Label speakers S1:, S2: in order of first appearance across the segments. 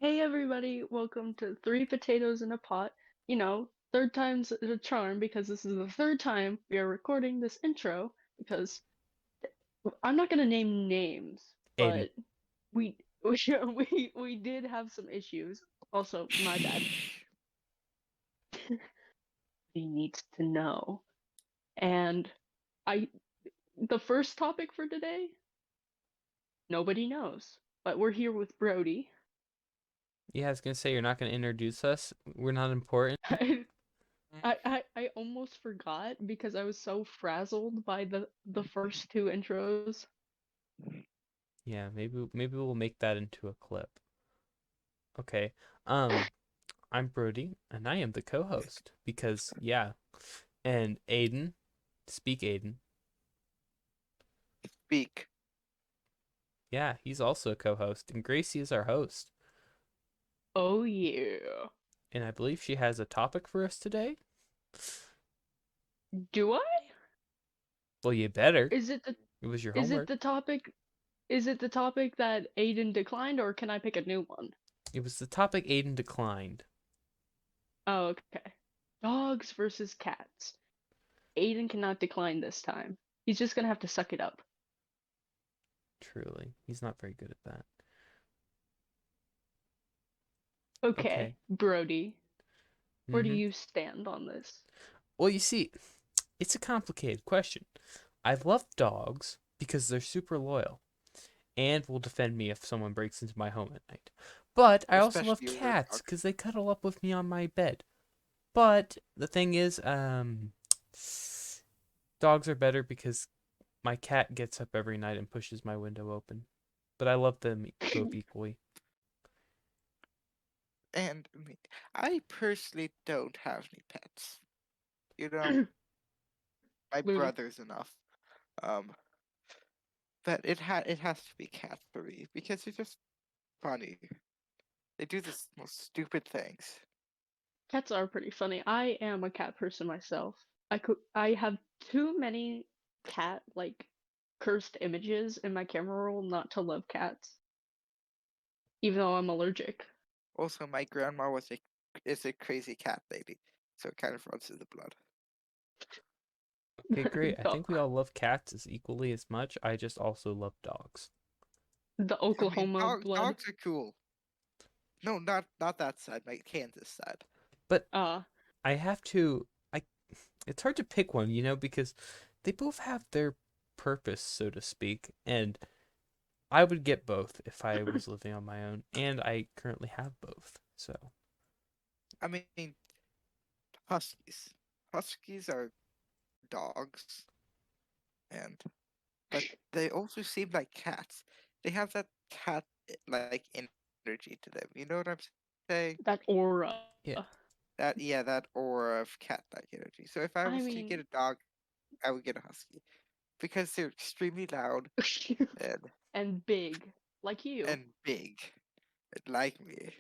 S1: Hey everybody, welcome to Three Potatoes in a Pot. Third time's the charm because this is the third time we are recording this intro because I'm not gonna name names,
S2: Aiden.
S1: but we we did have some issues. Also, my bad.
S3: Shh.
S1: He needs to know. And I the first topic for today, nobody knows. But we're here with Brody.
S2: Yeah, I was gonna say you're not gonna introduce us. We're not important.
S1: I almost forgot because I was so frazzled by the first two intros.
S2: Yeah, maybe we'll make that into a clip. Okay. Um, I'm Brody, and I am the co-host because yeah, and Aiden, speak Aiden.
S3: Speak.
S2: Yeah, he's also a co-host, and Gracie is our host.
S1: Oh yeah.
S2: And I believe she has a topic for us today.
S1: Do I?
S2: Well, you better.
S1: Is it the
S2: It was your
S1: is it
S2: homework.
S1: the topic is it the topic that Aiden declined or can I pick a new one?
S2: It was the topic Aiden declined.
S1: Oh, okay. Dogs versus cats. Aiden cannot decline this time. He's just gonna have to suck it up.
S2: Truly, he's not very good at that.
S1: Okay,
S2: Okay.
S1: Brody, where do
S2: Mm-hmm.
S1: you stand on this?
S2: Well, you see, it's a complicated question. I love dogs because they're super loyal and will defend me if someone breaks into my home at night. But I also love
S3: Especially your
S2: cats
S3: dog.
S2: because they cuddle up with me on my bed. But the thing is, dogs are better because my cat gets up every night and pushes my window open. But I love them both equally.
S3: And I personally don't have any pets. You know, my
S1: Loony.
S3: brother's enough. Um, but it has to be cats for me because they're just funny. They do the most stupid things.
S1: Cats are pretty funny. I am a cat person myself. I have too many cat cursed images in my camera roll not to love cats, even though I'm allergic.
S3: Also, my grandma is a crazy cat lady, so it kind of runs in the blood.
S2: Okay, great. I
S1: The,
S2: think we all love cats as equally as much. I just also love dogs.
S1: the
S3: I mean,
S1: Oklahoma blood.
S3: dogs are cool. No, not that side. My Kansas side.
S2: But
S1: Uh,
S2: I have to I it's hard to pick one, because they both have their purpose, so to speak, and I would get both if I was living on my own, and I currently have both. So,
S3: I mean, huskies. Huskies are dogs, and but they also seem like cats. They have that cat like energy to them. You know what I'm saying?
S1: that aura.
S2: yeah.
S3: That aura of cat-like energy. So if I
S1: I
S3: was to get
S1: mean,
S3: a dog, I would get a husky because they're extremely loud and
S1: and big, like you.
S3: big, like me.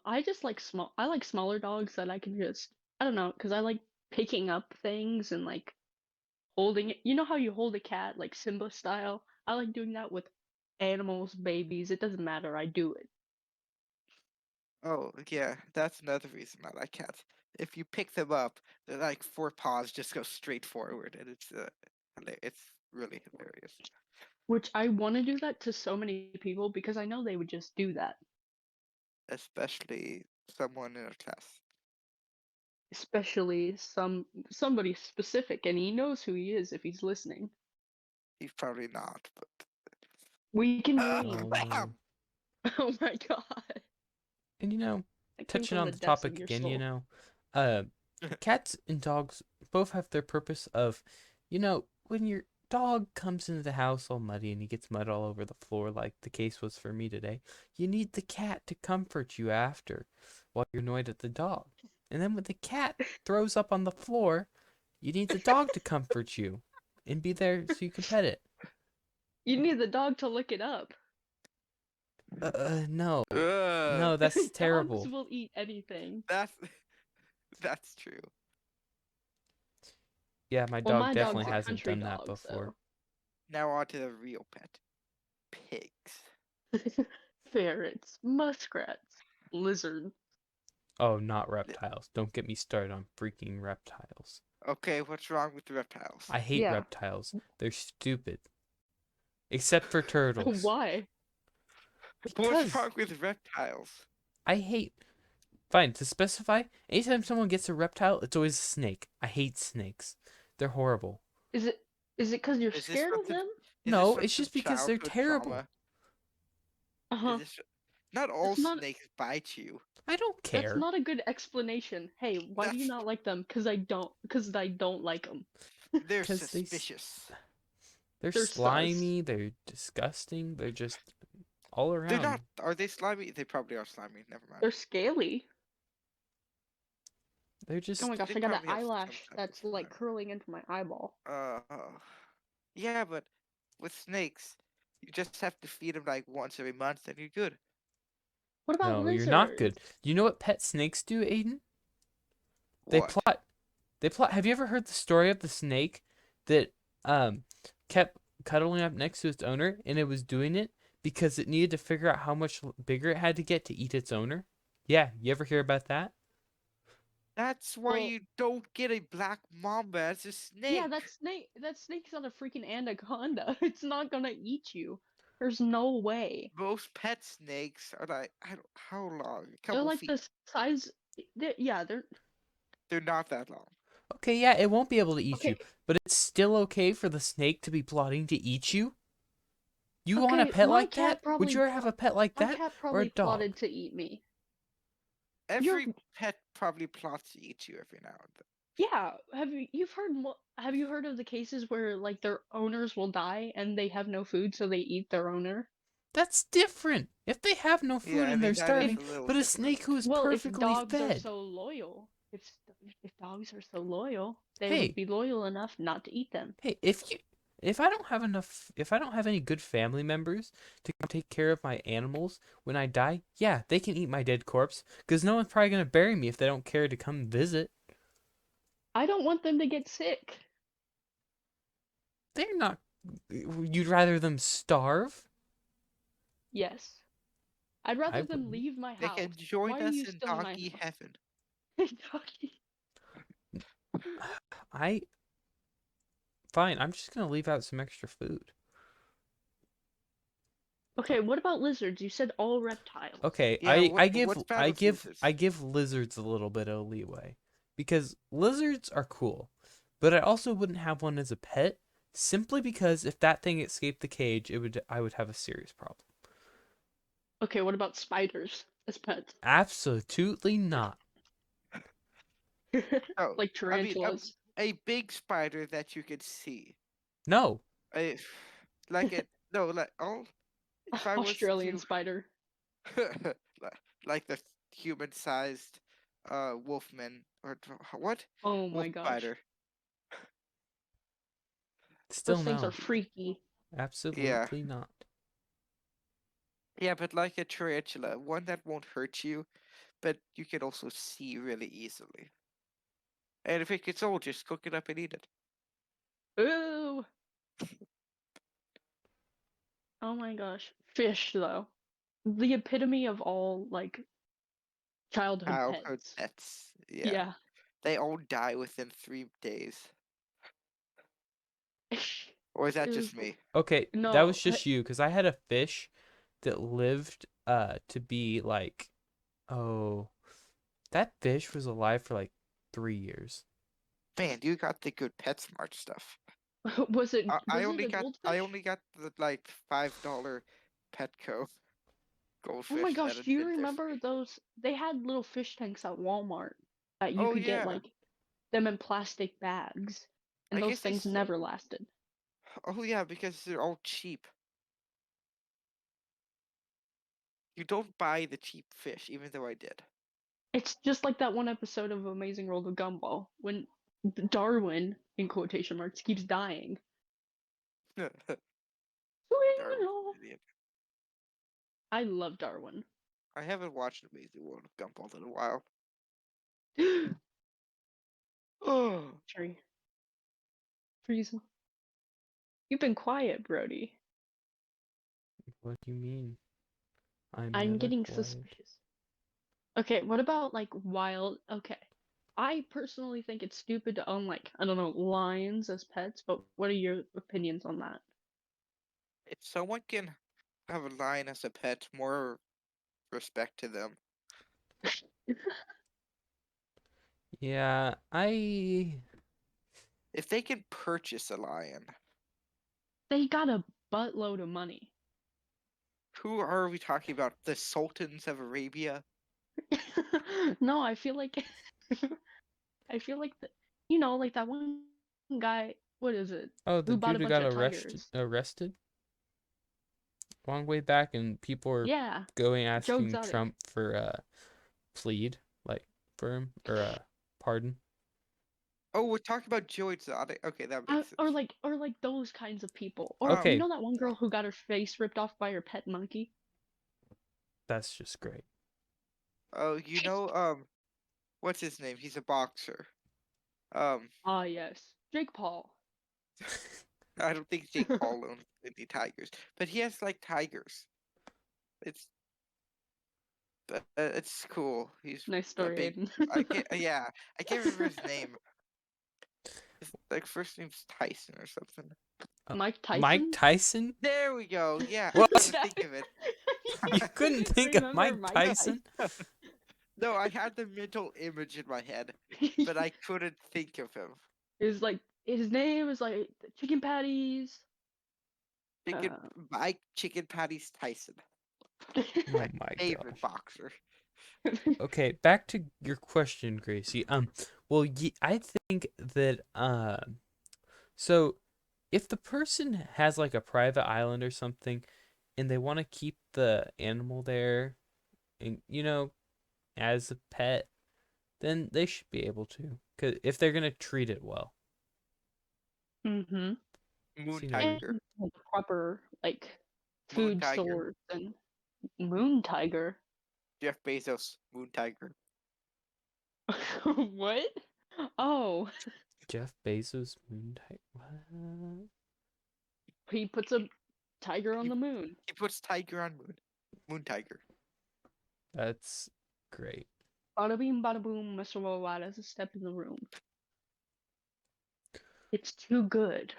S1: I just like small. I like smaller dogs that I can just. I don't know, because I like picking up things and like holding it. You know how you hold a cat, like Simba style? I like doing that with animals, babies. It doesn't matter. I do it.
S3: Oh yeah, that's another reason I like cats. If you pick them up, they're like four paws just go straight forward, and it's really hilarious.
S1: Which I want to do that to so many people because I know they would just do that.
S3: Especially someone in a class.
S1: Especially somebody specific, and he knows who he is if he's listening.
S3: He's probably not, but
S1: We can
S2: Oh
S1: dream.
S2: no.
S1: Oh my god.
S2: And
S1: That came
S2: touching
S1: from
S2: on
S1: the
S2: the
S1: depths of
S2: topic
S1: your
S2: again,
S1: soul.
S2: uh, cats and dogs both have their purpose of, when your dog comes into the house all muddy and he gets mud all over the floor, like the case was for me today, you need the cat to comfort you after while you're annoyed at the dog. And then when the cat throws up on the floor, you need the dog to comfort you and be there so you can pet it.
S1: You need the dog to lick it up.
S2: No.
S3: Ugh,
S2: No, that's
S1: Dogs
S2: terrible.
S1: will eat anything.
S3: that's that's true.
S2: Yeah, my
S1: Well,
S2: dog
S1: my
S2: definitely
S1: dog's a
S3: On,
S2: hasn't
S1: country
S2: done that
S1: dog,
S2: before.
S1: so.
S3: now on to the real pet, pigs.
S1: ferrets, muskrats, lizards.
S2: Oh, not reptiles. Don't get me started on freaking reptiles.
S3: Okay, what's wrong with the reptiles?
S2: I hate
S1: Yeah.
S2: reptiles. They're stupid. Except for turtles.
S1: Why?
S3: What's
S2: Because
S3: wrong with reptiles?
S2: I hate. Fine, to specify, anytime someone gets a reptile, it's always a snake. I hate snakes. They're horrible.
S1: Is it because you're
S3: Is this
S1: scared
S3: from
S1: of
S3: some?
S1: them?
S3: Is this
S2: No,
S3: from
S2: it's
S3: some
S2: just because they're
S3: childhood
S2: terrible.
S3: trauma? Is
S1: Uh-huh.
S3: this? Not all
S1: That's not
S3: snakes bite you.
S2: I don't
S1: that's
S2: care.
S1: not a good explanation. Hey, why do you
S3: That's
S1: not like them? Because I don't like them.
S3: they're
S2: Because
S3: suspicious.
S2: they're
S1: They're sus.
S2: slimy, they're disgusting, they're just all
S3: They're not.
S2: around.
S3: Are they slimy? They probably are slimy. Never
S1: They're
S3: mind.
S1: scaly.
S2: They're
S1: Oh my
S2: just.
S1: gosh,
S3: They
S1: I got an
S3: probably have some
S1: eyelash
S3: type of
S1: that's like
S3: slime.
S1: curling into my eyeball.
S3: Yeah, but with snakes, you just have to feed them like once every month, and you're good.
S1: What about
S2: No, you're not
S1: lizards?
S2: good. You know what pet snakes do, Aiden? They
S3: What?
S2: plot. They plot. Have you ever heard the story of the snake that um kept cuddling up next to its owner, and it was doing it because it needed to figure out how much bigger it had to get to eat its owner? Yeah, you ever hear about that?
S3: That's why
S1: Well,
S3: you don't get a black mamba as a
S1: yeah,
S3: snake.
S1: that snake's not a freaking anaconda. It's not gonna eat you. There's no way.
S3: Most pet snakes are like I don't, how long? A
S1: They're
S3: couple
S1: like
S3: feet.
S1: the size. They're
S3: They're not that long.
S2: Okay, yeah, it won't be able to eat you,
S1: okay.
S2: but it's still okay for the snake to be plotting to eat you? You want a
S1: Okay,
S2: pet like that? Would you rather have a pet like
S1: my
S2: that
S1: cat
S2: or a
S1: probably
S2: dog?
S1: plotted to eat me. You're
S3: Every pet probably plots to eat you every now and then.
S1: Yeah. Have you heard of the cases where like their owners will die and they have no food, so they eat their owner?
S2: That's different. If they have no
S3: Yeah,
S2: food
S3: I
S2: and they're
S3: mean that is
S1: If
S2: starving,
S3: a little
S2: but a
S3: different.
S2: snake who is
S1: Well, if
S2: perfectly
S1: dogs are
S2: fed.
S1: so loyal, if dogs are so loyal, they would
S2: Hey,
S1: be loyal enough not to eat them.
S2: hey, if I don't have any good family members to come take care of my animals when I die, yeah, they can eat my dead corpse because no one's probably gonna bury me if they don't care to come visit.
S1: I don't want them to get sick.
S2: They're not. You'd rather them starve?
S1: Yes. I'd
S2: I
S1: rather them
S2: wouldn't.
S1: leave my
S3: They can
S1: house.
S3: join
S1: Why are
S3: us
S1: you
S3: in
S1: still in my
S3: doggy
S1: house?
S3: heaven.
S1: Doggy.
S2: I fine. I'm just gonna leave out some extra food.
S1: Okay, what about lizards? You said all reptiles.
S2: Okay,
S3: Yeah, what's bad with
S2: I
S3: lizards?
S2: give lizards a little bit of leeway because lizards are cool, but I also wouldn't have one as a pet simply because if that thing escaped the cage, it would I would have a serious problem.
S1: Okay, what about spiders as pets?
S2: Absolutely not.
S3: Oh,
S1: Like
S3: I mean
S1: tarantulas.
S3: a big spider that you could see.
S2: No.
S3: A like it no like oh if I was
S1: Australian
S3: to
S1: spider.
S3: li- like the human-sized wolfman or what
S1: Oh
S3: wolf
S1: my gosh.
S3: spider.
S2: Still
S1: Those things are
S2: no.
S1: freaky.
S3: Yeah,
S2: Absolutely not.
S3: yeah, but like a tarantula, one that won't hurt you, but you can also see really easily. And if it gets old, just cook it up and eat it.
S1: Ooh. Oh my gosh. Fish though. The epitome of all like childhood
S3: Childhood
S1: pets.
S3: pets, yeah,
S1: Yeah.
S3: they all die within 3 days. Or is
S1: It
S3: that
S1: was
S3: just me?
S2: Okay, that was
S1: no.
S2: just you because I had a fish that lived to be like oh that fish was alive for like 3 years.
S3: Man, you got the good PetSmart stuff.
S1: Was it
S3: I
S1: was it
S3: only
S1: a
S3: got I
S1: goldfish?
S3: only got the like $5 Petco
S1: Oh my
S3: goldfish, and
S1: gosh,
S3: it
S1: do you
S3: did there for
S1: remember
S3: me.
S1: those? They had little fish tanks at Walmart that you
S3: Oh
S1: could get
S3: yeah,
S1: like them in plastic bags,
S3: I
S1: and those
S3: guess they.
S1: things never lasted.
S3: Oh yeah, because they're all cheap. You don't buy the cheap fish, even though I did.
S1: It's just like that one episode of Amazing World of Gumball when Darwin, in quotation marks, keeps dying.
S3: Darwin's an idiot.
S1: I love Darwin.
S3: I haven't watched Amazing World of Gumball in a while. Oh,
S1: Sorry, freeze. You've been quiet, Brody.
S2: What do you mean? I'm
S1: I'm
S2: never
S1: getting
S2: quiet.
S1: suspicious. Okay, what about like wild? Okay. I personally think it's stupid to own like, I don't know, lions as pets, but what are your opinions on that?
S3: If someone can have a lion as a pet, more respect to them.
S2: Yeah,
S3: If they can purchase a lion,
S1: They got a buttload of money.
S3: who are we talking about? The sultans of Arabia?
S1: No, I feel like I feel like like that one guy, what is it?
S2: oh, the
S1: Who bought a
S2: dude who
S1: bunch
S2: got
S1: of
S2: arrested
S1: tigers?
S2: arrested long way back, and people are
S1: Yeah,
S2: going
S1: Joe
S2: asking
S1: Exotic.
S2: Trump for plead like for him or pardon.
S3: Oh, we're talking about Joe Exotic. Okay, that makes sense.
S1: Or like those kinds of people. Or
S3: Um,
S1: you
S2: Okay,
S1: know that one girl who got her face ripped off by her pet monkey?
S2: that's just great.
S3: oh, what's his name? He's a boxer. Um,
S1: Ah, yes. Jake Paul.
S3: I don't think Jake Paul owns any tigers, but he has like tigers. It's it's cool. He's
S1: Nice
S3: a
S1: story,
S3: big.
S1: Aiden.
S3: Yeah, I can't remember his name. His like first name's Tyson or something.
S1: Mike
S2: Mike
S1: Tyson?
S2: Tyson?
S3: There we go. Yeah, I
S2: What?
S3: couldn't think of it.
S2: You couldn't think of
S1: Remember
S2: Mike
S1: Mike
S3: No,
S2: Tyson?
S1: Tyson?
S3: no, I had the mental image in my head, but I couldn't think of him.
S1: Is like his name is like chicken patties.
S3: Chicken
S1: Uh,
S3: Mike Chicken Patties Tyson,
S2: Oh
S3: my
S2: my
S3: favorite
S2: gosh.
S3: boxer.
S2: Okay, back to your question, Gracie. Well, I think that so if the person has like a private island or something, and they want to keep the animal there, and as a pet, then they should be able to, cause if they're gonna treat it well.
S1: mm-hmm.
S3: Moon
S2: So,
S1: And
S3: Tiger.
S1: like, proper like
S3: Moon
S1: food
S3: Tiger.
S1: stores and moon tiger.
S3: Jeff Bezos. Moon Tiger.
S1: What? Oh,
S2: Jeff Bezos moon type. What?
S1: he puts a tiger on
S3: He,
S1: the moon.
S3: he puts Tiger on Moon. Moon Tiger.
S2: That's great.
S1: Bada bing, bada boom, Mr. Worldwide has a step in the room. It's too good.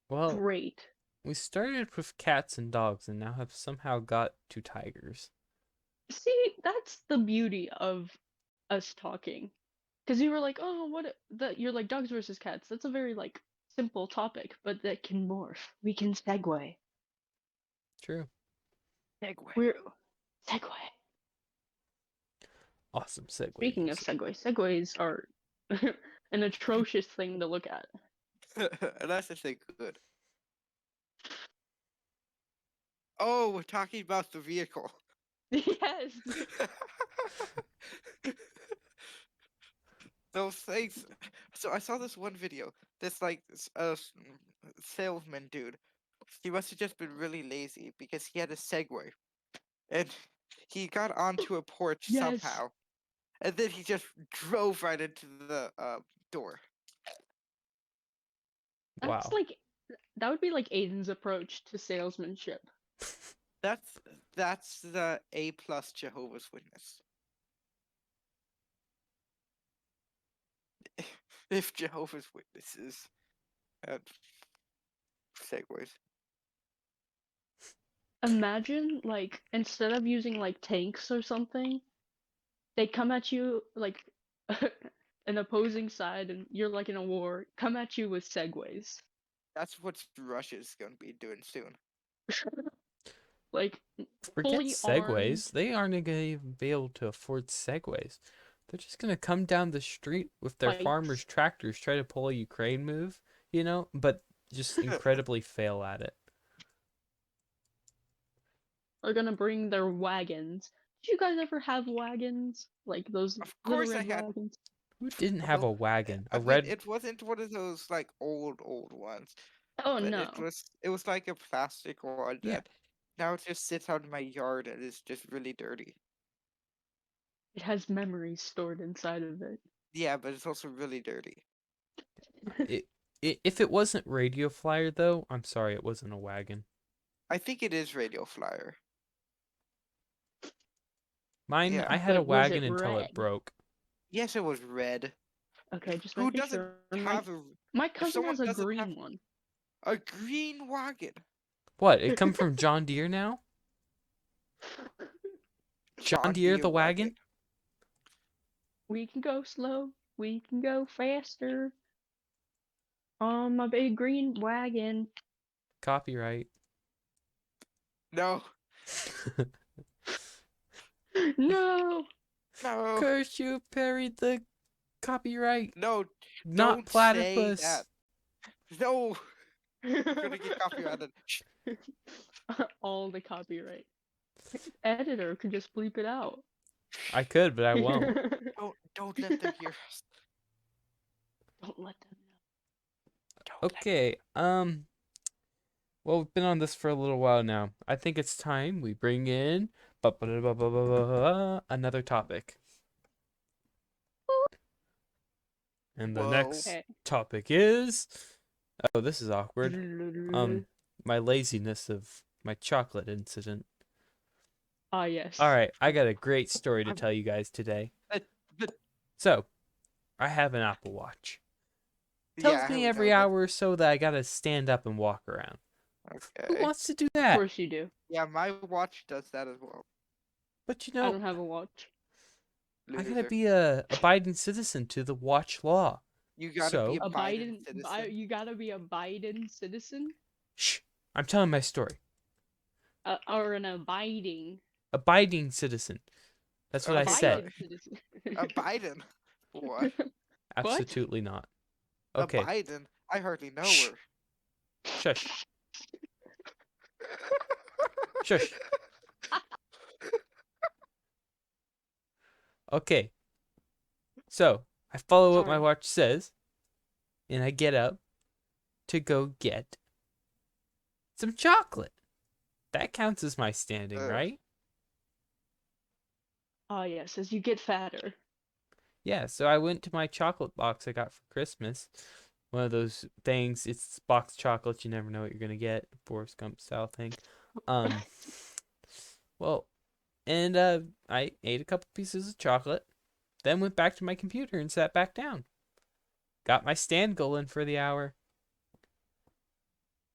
S2: Well,
S1: Great.
S2: we started with cats and dogs, and now have somehow got to tigers.
S1: See, that's the beauty of us talking. Because you were like, oh, you're like dogs versus cats. That's a very like simple topic, but that can morph. We can segue.
S2: True.
S3: Segway.
S1: We're segue.
S2: Awesome segue
S1: Speaking of
S2: music.
S1: segues are an atrocious thing to look at.
S3: Unless if they could. Oh, we're talking about the vehicle.
S1: Yes.
S3: Those things. So I saw this one video. This like salesman dude. He must have just been really lazy because he had a Segway and he got onto a porch
S1: Yes.
S3: somehow, and then he just drove right into the door.
S1: That's
S2: Wow.
S1: like that would be like Aiden's approach to salesmanship.
S3: That's that's the A plus Jehovah's Witness. If Jehovah's Witnesses had Segways.
S1: Imagine like instead of using like tanks or something, they come at you like an opposing side and you're like in a war, come at you with segways.
S3: That's what Russia's gonna be doing soon.
S1: Like
S2: Forget
S1: fully armed.
S2: segways. They aren't gonna even be able to afford segways. They're just gonna come down the street with their farmers'
S1: Bikes.
S2: tractors, try to pull a Ukraine move, but just incredibly fail at it.
S1: Are gonna bring their wagons. Did you guys ever have wagons? Like those
S3: Of
S1: little
S3: course I
S1: red
S3: had.
S2: Who
S1: wagons?
S2: didn't have
S3: Well,
S2: a wagon?
S3: I
S2: A
S3: mean,
S2: red.
S3: it wasn't one of those like old ones,
S1: Oh
S3: but
S1: no.
S3: it was like a plastic one
S2: Yeah.
S3: that now it just sits out in my yard and is just really dirty.
S1: It has memories stored inside of it.
S3: Yeah, but it's also really dirty.
S2: It, if it wasn't Radio Flyer though, I'm sorry, it wasn't a wagon.
S3: I think it is Radio Flyer.
S2: Mine, I
S3: Yeah.
S2: had a
S1: But was
S2: wagon
S1: it
S2: until
S1: red?
S2: it broke.
S3: Yes, it was red.
S1: Okay, just
S3: Who
S1: making
S3: doesn't
S1: sure.
S3: have a?
S1: My
S3: If
S1: cousin
S3: someone
S1: has a
S3: doesn't have
S1: green one.
S3: a green wagon,
S2: What? It come from John Deere now? John
S3: John
S2: Deere
S3: Deere
S2: the
S3: wagon.
S2: wagon?
S1: We can go slow. We can go faster. On my big green wagon.
S2: Copyright.
S3: No,
S1: No.
S3: no,
S2: Curse you, parried the copyright.
S3: no!
S2: Not
S3: Don't say that.
S2: platypus.
S3: No, we're gonna get copyrighted. Shh,
S1: All the copyright. Editor could just bleep it out.
S2: I could, but I won't.
S3: don't let them hear us.
S1: Don't let them know.
S3: Don't let
S2: Okay, well, we've been on this for a little while now. I think it's time we bring in another topic. And the
S3: Whoa.
S2: next
S1: Okay.
S2: topic is, oh, this is awkward. My laziness of my chocolate incident.
S1: Ah, yes.
S2: All right, I got a great story to
S3: I'm-
S2: tell you guys today.
S3: but-
S2: So, I have an Apple Watch.
S3: Yeah,
S2: Tells me
S3: we
S2: every
S3: know
S2: hour or so that I gotta stand up and walk around.
S3: that.
S2: Who
S3: Okay.
S2: wants to do
S1: Of
S2: that?
S1: course you do.
S3: Yeah, my watch does that as well.
S2: But you
S1: I
S2: know,
S1: don't have a watch.
S2: I gotta
S3: Loser.
S2: be a abiding citizen to the watch law.
S3: You gotta be
S2: So,
S3: a Biden citizen.
S1: You gotta be a Biden citizen?
S2: shh, I'm telling my story.
S1: Or an abiding.
S2: Abiding citizen. That's what I
S3: Okay,
S2: said.
S1: Biden citizen.
S3: a Biden. What?
S2: Absolutely not.
S3: A
S2: Okay,
S3: Biden? I hardly know
S2: Shh.
S3: her.
S2: shush, shush. Okay, so I follow what my
S1: Sorry.
S2: watch says, and I get up to go get some chocolate. That counts as my standing,
S3: Ugh.
S2: right?
S1: Ah, yes, as you get fatter.
S2: Yeah, so I went to my chocolate box I got for Christmas. One of those things, it's box chocolate, you never know what you're gonna get, Forrest Gump style thing. Um, well, and I ate a couple pieces of chocolate, then went back to my computer and sat back down. Got my stand going for the hour.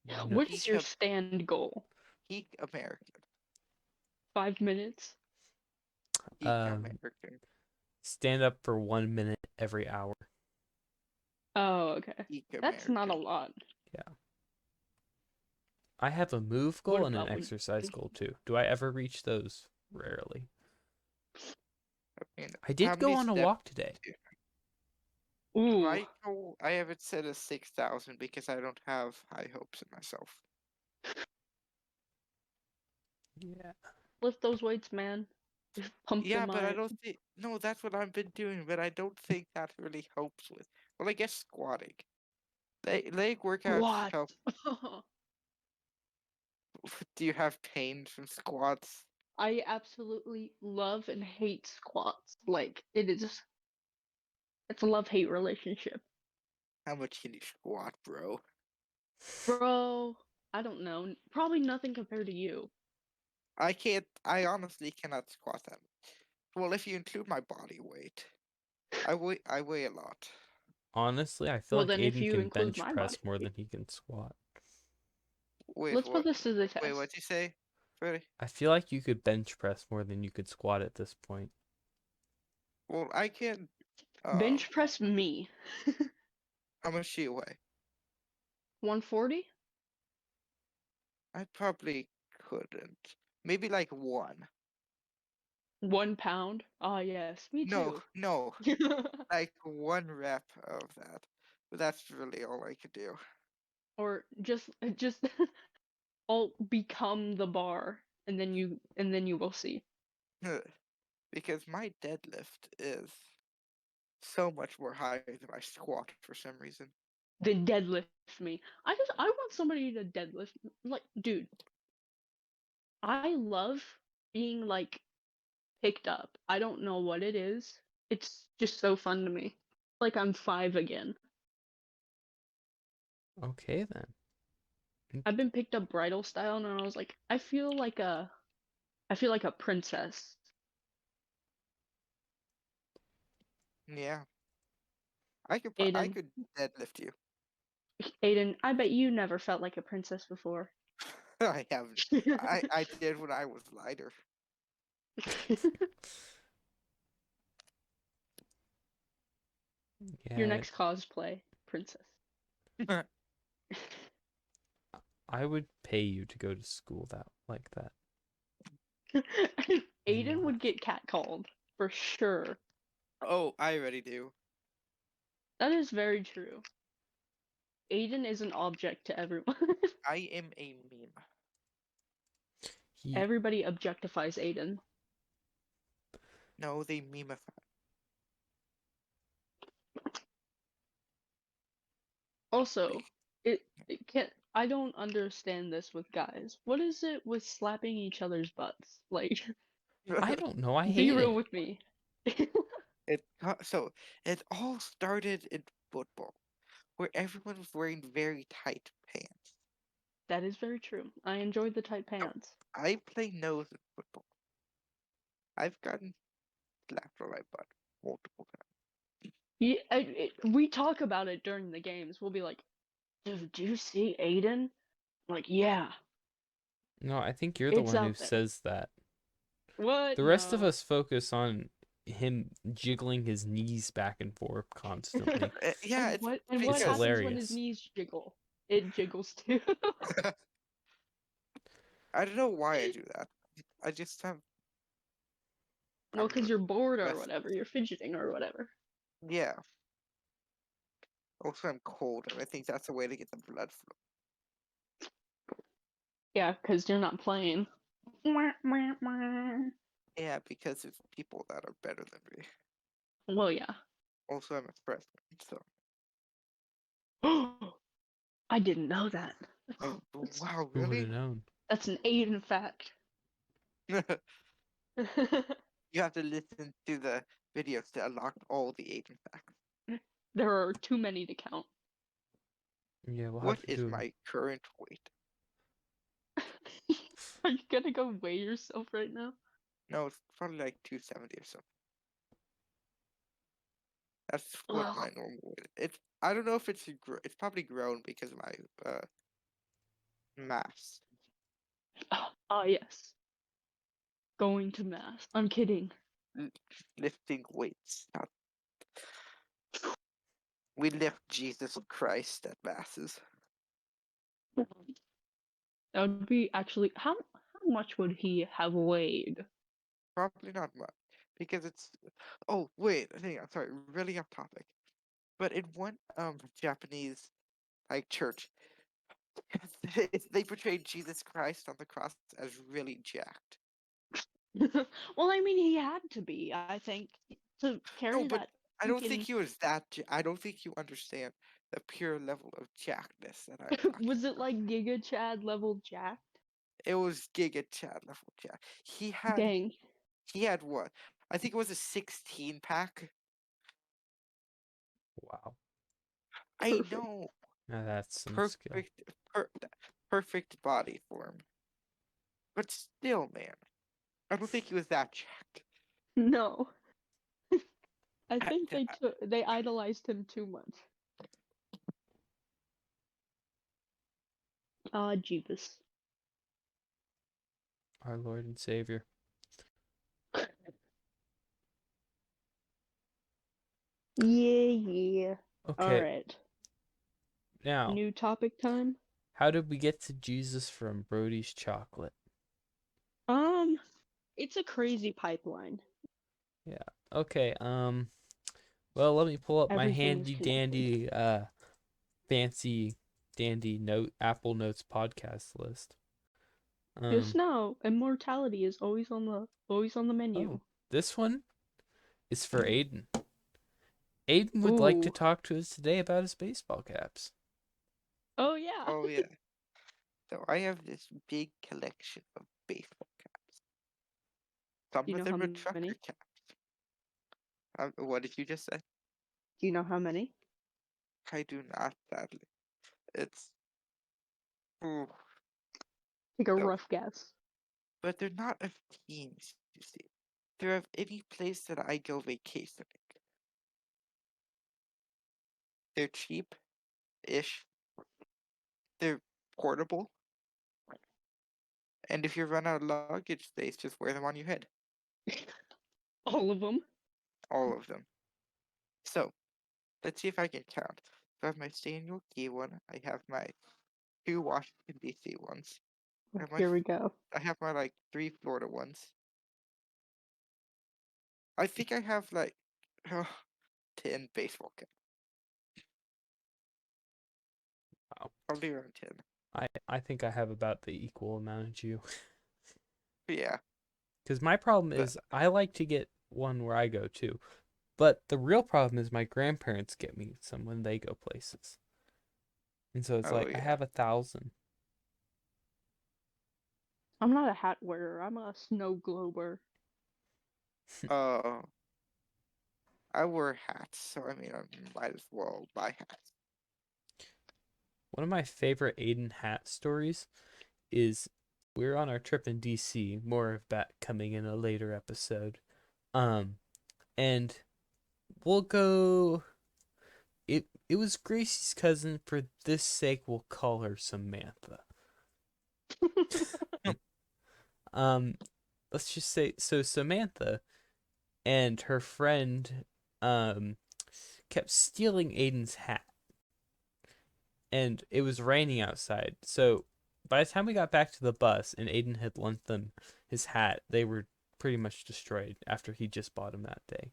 S2: No,
S1: What is
S3: Peak,
S1: your
S3: of,
S1: stand goal?
S3: peak American.
S1: 5 minutes?
S3: Peak
S2: um,
S3: American.
S2: stand up for 1 minute every hour.
S1: Oh, okay.
S3: Peak
S1: That's not a
S3: American.
S1: lot.
S2: Yeah. I have a move
S1: What
S2: goal and an
S1: about when...
S2: exercise goal too. Do I ever reach those? Rarely.
S3: I mean,
S2: I
S3: how
S2: did go
S3: many
S2: on a
S3: steps
S2: walk today.
S3: do you
S1: Ooh,
S3: My goal, I have it set as 6,000 because I don't have high hopes in myself.
S2: Yeah.
S1: lift those weights, man. Just pump
S3: Yeah,
S1: them
S3: but I
S1: out.
S3: don't think. No, that's what I've been doing, but I don't think that really helps with. Well, I guess squatting. Leg workouts
S1: What?
S3: help. Do you have pain from squats?
S1: I absolutely love and hate squats. Like, it's a love-hate relationship.
S3: How much can you squat, bro?
S1: Bro, I don't know. Probably nothing compared to you.
S3: I can't. I honestly cannot squat that. Well, if you include my body weight, I weigh a lot.
S2: Honestly, I feel
S1: Well,
S2: like
S1: then if
S2: Aiden
S1: you
S2: can
S1: include
S2: bench
S1: my
S2: press
S1: body
S2: more
S1: weight,
S2: than he can squat.
S3: Wait,
S1: let's put
S3: what?
S1: this to the
S3: Wait,
S1: test.
S3: what'd you say, Brody?
S2: I feel like you could bench press more than you could squat at this point.
S3: Well, I can.
S1: Bench press me.
S3: How much do you weigh?
S1: 140?
S3: I probably couldn't. Maybe like one.
S1: 1 pound? Ah, yes, me
S3: No,
S1: too.
S3: no, like one rep of that. But that's really all I could do.
S1: Or just I'll become the bar, and then you will see.
S3: Because my deadlift is so much more higher than my squat for some reason.
S1: Then deadlift me. I want somebody to deadlift like dude, I love being like picked up. I don't know what it is. It's just so fun to me. Like I'm 5 again.
S2: Okay then.
S1: I've been picked up bridal style, and I was like, I feel like a princess.
S3: Yeah, I
S1: Aiden,
S3: could deadlift you.
S1: Aiden, I bet you never felt like a princess before.
S3: I haven't. I did when I was lighter.
S1: Your
S2: Yeah,
S1: next cosplay, princess.
S2: I would pay you to go to school that like that.
S1: Aiden
S2: Not.
S1: would get catcalled for sure.
S3: Oh, I already do.
S1: That is very true. Aiden is an object to everyone.
S3: I am a meme.
S2: He.
S1: Everybody objectifies Aiden.
S3: No, they memify.
S1: Also, it can't. I don't understand this with guys. What is it with slapping each other's butts? Like,
S2: I don't know. I
S1: be
S2: hate
S1: real
S2: it.
S1: with me.
S3: So it all started in football, where everyone was wearing very tight pants.
S1: That is very true. I enjoyed the tight
S3: So
S1: pants.
S3: I play nose in football. I've gotten slapped on my butt multiple
S1: Yeah, we talk about it during the games. We'll be like, "Dude, do you see Aiden?" I'm like, yeah,
S2: No, I think you're the
S1: it's
S2: one who
S1: out there.
S2: says that.
S1: What?
S2: The rest of
S1: No.
S2: us focus on him jiggling his knees back and forth constantly.
S3: times. Yeah, it's
S1: And what
S2: It's
S3: because
S1: happens when his
S2: hilarious.
S1: knees jiggle? It jiggles too.
S3: I don't know why I do that. I just have
S1: Well,
S3: I'm
S1: because you're bored or
S3: restless.
S1: whatever, you're fidgeting or whatever.
S3: Yeah. Also, I'm cold, and I think that's a way to get the blood flow.
S1: Yeah, because you're not playing. Wah, wah, wah.
S3: Yeah, because there's people that are better than me.
S1: Well, yeah.
S3: Also, I'm a freshman, so.
S1: I didn't know that.
S3: Oh,
S1: That's,
S3: wow,
S2: Who would have
S3: really?
S2: known?
S1: that's an Aiden fact.
S3: You have to listen to the videos to unlock all the Aiden facts.
S1: There are too many to count.
S2: Yeah, we'll have
S3: What
S2: to
S3: is
S2: do.
S3: my current weight?
S1: Are you gonna go weigh yourself right now?
S3: No, it's probably like 270 or something. That's what
S1: Ugh.
S3: my normal weight. It's I don't know if it's probably grown because of my mass.
S1: Ah, yes. Going to mass. I'm kidding.
S3: L- Lifting weights. We lift Jesus Christ at masses.
S1: That would be actually how much would he have weighed?
S3: Probably not much because it's. Oh wait, I think I'm sorry. Really off topic. But in one Japanese like church, they portrayed Jesus Christ on the cross as really jacked.
S1: Well, I mean, he had to be, I think, to
S3: No,
S1: carry
S3: but
S1: that
S3: I don't think
S1: freaking.
S3: he was that. I don't think you understand the pure level of jackedness that I'm talking
S1: Was it
S3: about.
S1: like Giga Chad level jacked?
S3: It was Giga Chad level jack.
S1: Dang.
S3: He had what? I think it was a 16 pack.
S2: Wow.
S3: I
S1: Perfect.
S3: know,
S2: Now that's some skill.
S3: perfect, perfect body form. But still, man, I don't think he was that jacked.
S1: No. I
S3: I-
S1: think
S3: th-
S1: they idolized him too much. Ah, Jeebus.
S2: Our Lord and Savior.
S1: Yeah.
S2: Okay,
S1: Alright.
S2: now,
S1: New topic time?
S2: how did we get to Jesus from Brody's chocolate?
S1: Um, it's a crazy pipeline.
S2: Yeah. Okay, well, let me pull up my
S1: Everything is
S2: handy
S1: connected.
S2: dandy fancy dandy note Apple Notes podcast list.
S1: Just
S2: Um,
S1: know, immortality is always on the menu.
S2: oh, this one is for Aiden. Aiden would like to
S1: Ooh.
S2: talk to us today about his baseball caps.
S1: Oh yeah.
S3: oh yeah. So I have this big collection of baseball caps. Some
S1: Do you
S3: of
S1: know how
S3: them are trucker
S1: many?
S3: caps. What did you just say?
S1: Do you know how many?
S3: I do not, sadly. It's Ooh,
S1: Take a
S3: no.
S1: rough guess.
S3: But they're not of teams, you see. They're of any place that I go vacationing. They're cheap-ish. They're portable. And if you run out of luggage space, just wear them on your head.
S1: All of them.
S3: All of them. So, let's see if I can count. So I have my Staniel Key one. I have my 2 Washington, D.C. ones. I have my,
S1: Here we go.
S3: I have my, like, 3 Florida ones. I think I have, like, 10 baseball caps.
S2: Wow.
S3: Probably around 10.
S2: I think I have about the equal amount as you.
S3: Yeah.
S2: Because my problem
S3: But
S2: is I like to get one where I go too. But the real problem is my grandparents get me some when they go places. And so it's
S3: oh
S2: like I
S3: yeah.
S2: have 1,000.
S1: I'm not a hat wearer. I'm a snow glober.
S3: Uh, I wear hats, so I mean, I might as well buy hats.
S2: One of my favorite Aiden hat stories is we're on our trip in DC. More of that coming in a later episode. And we'll go. It was Gracie's cousin. For this sake, we'll call her Samantha. Um, let's just say so. Samantha and her friend kept stealing Aiden's hat, and it was raining outside. So by the time we got back to the bus and Aiden had lent them his hat, they were pretty much destroyed after he just bought them that day.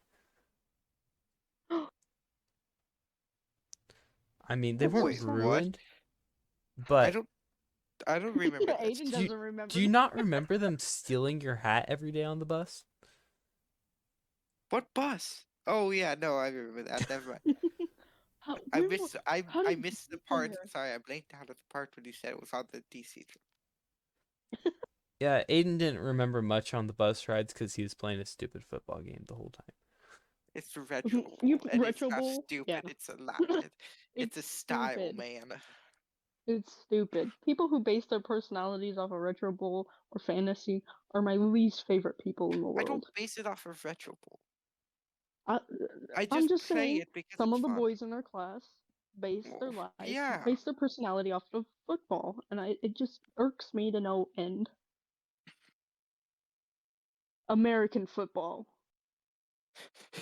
S2: I mean, they
S1: That's so
S2: weren't
S3: Wait, what?
S1: sad.
S2: ruined,
S3: I
S2: but
S3: don't, I don't remember that
S1: Aiden
S2: do you,
S3: story.
S1: doesn't remember
S2: do you
S1: that.
S2: not remember them stealing your hat every day on the bus?
S3: What bus? Oh yeah, no, I remember that. Never mind.
S1: How,
S3: I
S1: where,
S3: missed,
S1: how
S3: I
S1: did you
S3: missed the
S1: get
S3: part.
S1: there?
S3: Sorry, I blanked out at the part when you said it was on the DC trip.
S2: Yeah, Aiden didn't remember much on the bus rides because he was playing a stupid football game the whole time.
S3: It's retro
S1: You
S3: bowl, and it's
S1: retro
S3: not
S1: bowl? Yeah.
S3: stupid. It's a
S1: It's
S3: it's a style,
S1: stupid.
S3: man.
S1: It's stupid. People who base their personalities off of retro bowl or fantasy are my least favorite people in the
S3: I don't
S1: world.
S3: base it off of retro bowl.
S1: I,
S3: I
S1: I'm
S3: just
S1: just
S3: play
S1: saying,
S3: it because
S1: some
S3: it's
S1: of the
S3: fun.
S1: boys in their class
S3: Well, yeah.
S1: base their personality off of football, and it just irks me to no end. American football.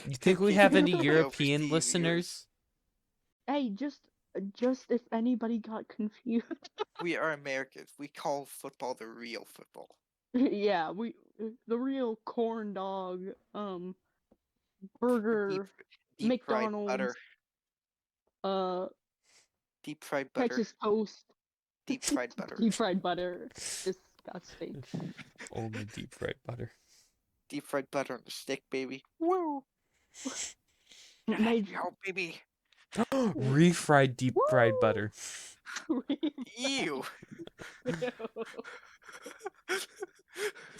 S2: You think we have any
S3: The
S2: European
S3: overseas years.
S2: listeners?
S1: Hey, just if anybody got confused.
S3: We are Americans. We call football the real football.
S1: Yeah, the real corn dog,
S3: Deep,
S1: burger,
S3: deep fried butter.
S1: McDonald's, uh,
S3: Deep fried butter.
S1: Texas toast,
S3: Deep fried butter.
S1: deep fried butter. Disgusting.
S2: Only deep fried butter.
S3: Deep fried butter on the stick, baby. Woo!
S1: Made
S3: Yo, baby.
S2: Refried deep fried
S1: woo.
S2: butter.
S3: Ew.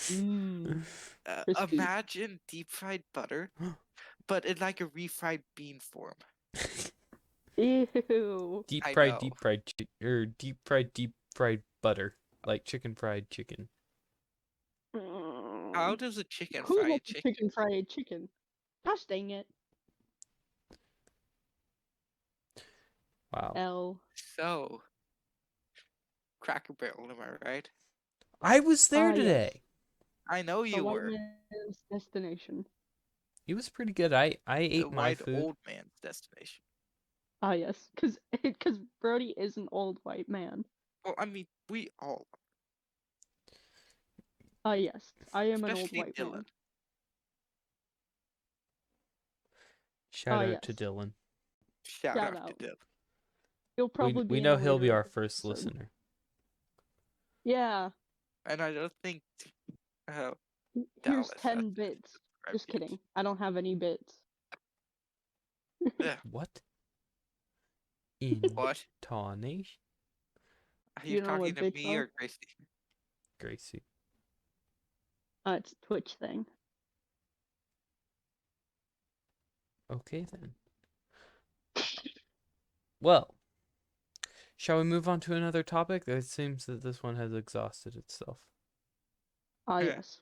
S1: Mmm, crispy.
S3: Imagine deep fried butter, but in like a refried bean form.
S1: Ew.
S2: Deep
S3: I
S2: fried
S3: know.
S2: deep fried butter, like chicken fried chicken.
S3: How
S1: Mm.
S3: does a chicken
S1: Who
S3: fry a
S1: likes
S3: chicken?
S1: chicken fried chicken? Gosh dang it.
S2: Wow.
S1: L.
S3: So, Cracker Barrel, am I right?
S2: I was there
S1: Ah, yes.
S2: today.
S3: I know
S1: The
S3: you
S1: white
S3: were.
S1: man's destination.
S2: It was pretty good. I
S3: The
S2: ate my
S3: white
S2: food.
S3: old man's destination.
S1: Ah, yes. Cause Brody is an old white man.
S3: Well, I mean, we all,
S1: Ah, yes. I am an old
S3: especially
S1: white
S3: Dylan.
S1: man.
S2: Shout
S1: Ah,
S2: out to
S1: yes.
S2: Dylan.
S3: Shout
S1: Shout
S3: out to
S1: out.
S3: Dylan.
S1: He'll probably
S2: We
S1: be in
S2: know
S1: a
S2: he'll be
S1: later
S2: our first
S1: episode.
S2: listener.
S1: Yeah.
S3: And I don't think uh,
S1: Here's
S3: Dallas has
S1: 10 bits.
S3: subscribed
S1: Just
S3: yet.
S1: kidding. I don't have any bits.
S3: Yeah.
S2: What?
S3: What?
S2: Intonation?
S3: Are
S1: Do
S3: you
S1: you know
S3: talking
S1: what
S3: to
S1: bits
S3: me
S1: are?
S3: or Gracie?
S2: Gracie.
S1: It's a Twitch thing.
S2: Okay then. Well, Shall we move on to another topic? It seems that this one has exhausted itself.
S1: Ah, yes.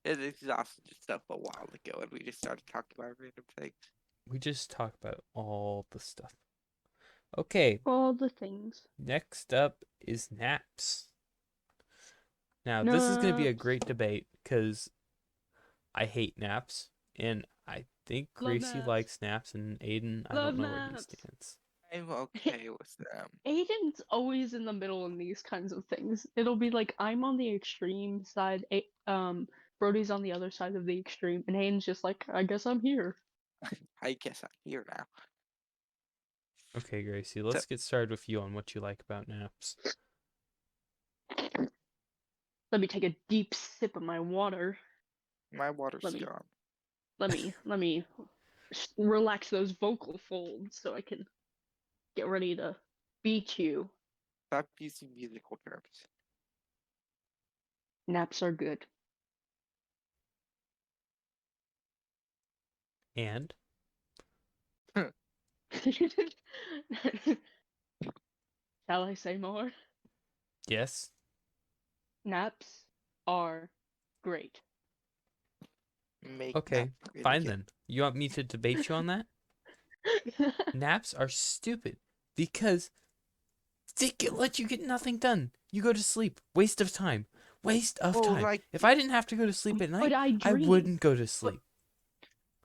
S3: It exhausted itself a while ago, and we just started talking about random things.
S2: We just talk about all the stuff. Okay,
S1: All the things.
S2: next up is naps. Now, this is going to be a
S1: Naps.
S2: great debate because I hate naps, and I think
S1: Love
S2: Gracie
S1: naps.
S2: likes naps, and Aiden, I
S1: Love
S2: don't know where he
S1: naps.
S2: stands.
S3: I'm okay with them.
S1: Aiden's always in the middle in these kinds of things. It'll be like I'm on the extreme side, Brody's on the other side of the extreme, and Aiden's just like, I guess I'm here.
S3: I guess I'm here now.
S2: Okay, Gracie,
S3: So,
S2: let's get started with you on what you like about naps.
S1: Let me take a deep sip of my water.
S3: my water's
S1: Let me
S3: gone.
S1: let me relax those vocal folds so I can get ready to beat you.
S3: Stop using musical terms.
S1: Naps are good.
S2: And
S1: Shall I say more?
S2: yes,
S1: Naps are great.
S3: Make
S2: okay,
S3: naps great
S2: fine
S3: again.
S2: then. You want me to debate you on that? Naps are stupid because they let you get nothing done. You go to sleep. Waste of time. Waste of
S3: Oh,
S2: time.
S3: like,
S2: If I didn't have to go to sleep at
S1: But
S2: night,
S1: I
S2: I
S1: dream.
S2: wouldn't go to sleep.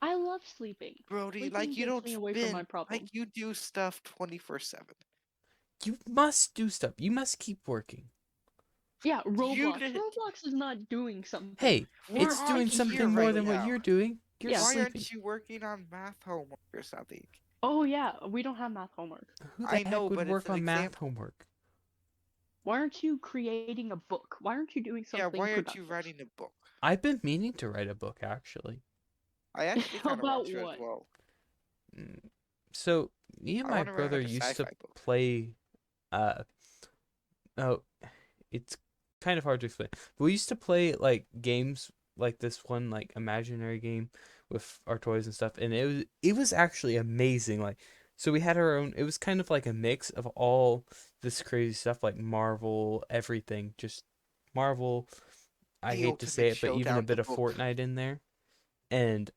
S1: I love sleeping.
S3: Brody,
S1: Sleeping
S3: like you
S1: gets
S3: don't
S1: me away from my
S3: spend, like
S1: problems.
S3: you do stuff 24/7.
S2: You must do stuff. You must keep working.
S1: Yeah,
S3: You
S1: Roblox.
S3: did.
S1: Roblox is not doing something.
S2: Hey,
S3: Where
S2: it's
S3: are
S2: doing
S3: you here
S2: something
S1: taking
S2: more
S3: right
S2: than what
S3: now?
S2: you're doing. You're
S1: Yeah.
S3: Why
S2: sleeping.
S3: aren't you working on math homework or something?
S1: Oh yeah, we don't have math homework.
S2: Who the
S3: I
S2: heck
S3: know,
S2: would
S3: but it's
S2: work
S3: an
S2: on math
S3: example.
S2: homework?
S1: Why aren't you creating a book? Why aren't you doing
S3: Yeah,
S1: something
S3: why aren't you
S1: productive?
S3: writing a book?
S2: I've been meaning to write a book, actually.
S3: I actually kind of want
S1: About
S3: to as
S1: what?
S3: well.
S2: Mm, So, me and
S3: I
S2: my
S3: want to write
S2: brother
S3: like a
S2: used to
S3: sci-fi book.
S2: play, uh, oh, it's kind of hard to explain. But we used to play, like, games like this one, like, imaginary game with our toys and stuff, and it was actually amazing. Like, so we had our own, it was kind of like a mix of all this crazy stuff, like Marvel, everything, just Marvel. I
S3: The
S2: hate to say
S3: ultimate
S2: it, but even a
S3: showdown, the
S2: bit of
S3: book.
S2: Fortnite in there. And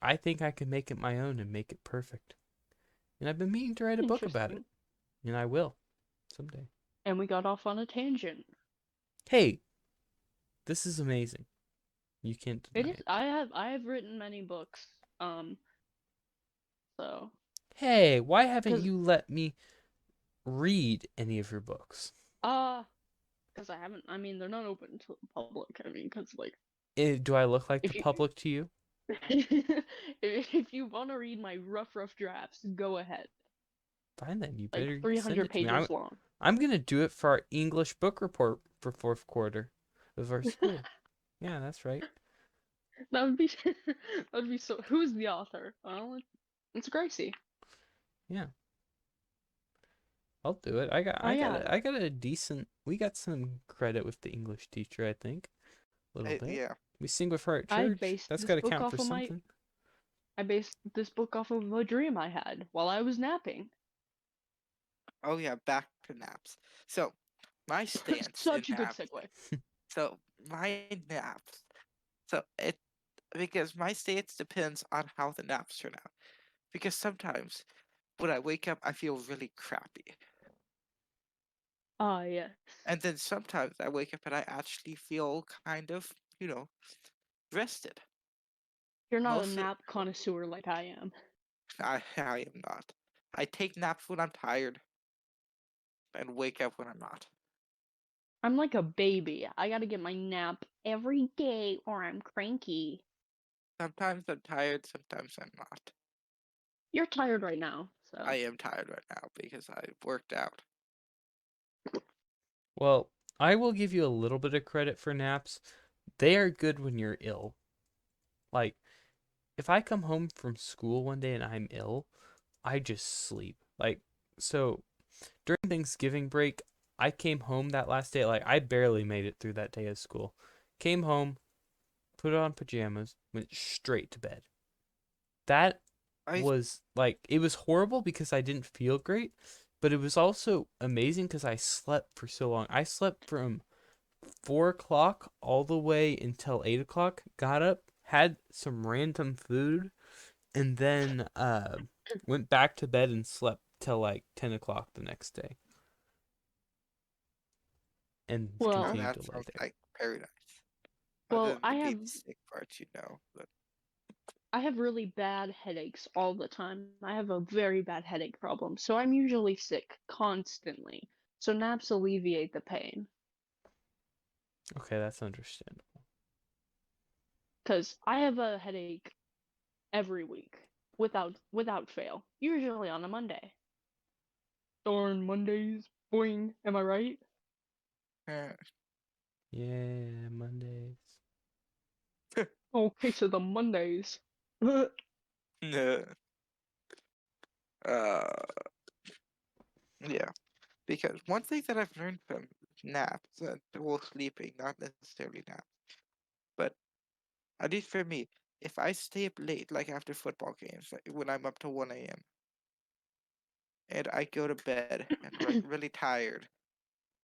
S2: I think I can make it my own and make it perfect. And I've been meaning to write a book about it,
S1: Interesting.
S2: and I will someday.
S1: And we got off on a tangent.
S2: Hey, this is amazing. You can't
S1: It
S2: deny
S1: is.
S2: it.
S1: I have written many books. So
S2: Hey, why haven't
S1: because
S2: you let me read any of your books?
S1: uh because I haven't. I mean, they're not open to the public. I mean, because like
S2: Do I look like the
S1: if you
S2: public to you?
S1: if you want to read my rough drafts, go ahead.
S2: Fine then, you
S1: Like
S2: better send
S1: 300
S2: it to me.
S1: pages long.
S2: I'm gonna do it for our English book report for fourth quarter of our school. Yeah, that's right.
S1: That would be that would be so. Who's the author? Well, it's Gracie.
S2: Yeah, I'll do it.
S1: Oh yeah,
S2: I got a decent. We got some credit with the English teacher, I think. A little bit.
S3: Yeah.
S2: We sing with her at
S1: I
S2: church.
S1: based
S2: That's
S1: this
S2: got to
S1: book
S2: count
S1: off
S2: for
S1: of my.
S2: something.
S1: I based this book off of a dream I had while I was napping.
S3: Oh yeah, back to naps. So, my stance in
S1: Such a good
S3: naps.
S1: segue.
S3: So my naps. So it because my stance depends on how the naps turn out. Because sometimes when I wake up, I feel really crappy,
S1: Ah yes.
S3: and then sometimes I wake up and I actually feel kind of, rested.
S1: You're not a
S3: Most of
S1: nap connoisseur like I am.
S3: I am not. I take naps when I'm tired and wake up when I'm not.
S1: I'm like a baby. I gotta get my nap every day or I'm cranky.
S3: Sometimes I'm tired, sometimes I'm not.
S1: You're tired right now,
S3: I
S1: so.
S3: am tired right now because I worked out.
S2: Well, I will give you a little bit of credit for naps. They are good when you're ill. Like, if I come home from school one day and I'm ill, I just sleep. Like, so during Thanksgiving break, I came home that last day. Like, I barely made it through that day of school. Came home, put on pajamas, went straight to bed. That
S3: I
S2: was like, it was horrible because I didn't feel great, but it was also amazing because I slept for so long. I slept from 4 o'clock all the way until 8 o'clock, got up, had some random food, and then went back to bed and slept till like 10 o'clock the next day and
S3: now
S1: Well,
S2: continued
S3: that
S2: to lay
S3: sounds
S2: there.
S3: like paradise. Other
S1: well,
S3: than the being sick part, but
S1: I have really bad headaches all the time. I have a very bad headache problem, so I'm usually sick constantly. So naps alleviate the pain.
S2: Okay, that's understandable.
S1: Cause I have a headache every week, without fail. Usually on a Monday. Darn Mondays, boing. Am I right?
S3: eh,
S2: Yeah, Mondays.
S1: Okay, so the Mondays.
S3: no. Uh, yeah. Because one thing that I've learned from naps and well sleeping, not necessarily naps, but at least for me, if I stay up late, like after football games, like when I'm up to 1 a.m. and I go to bed and really tired,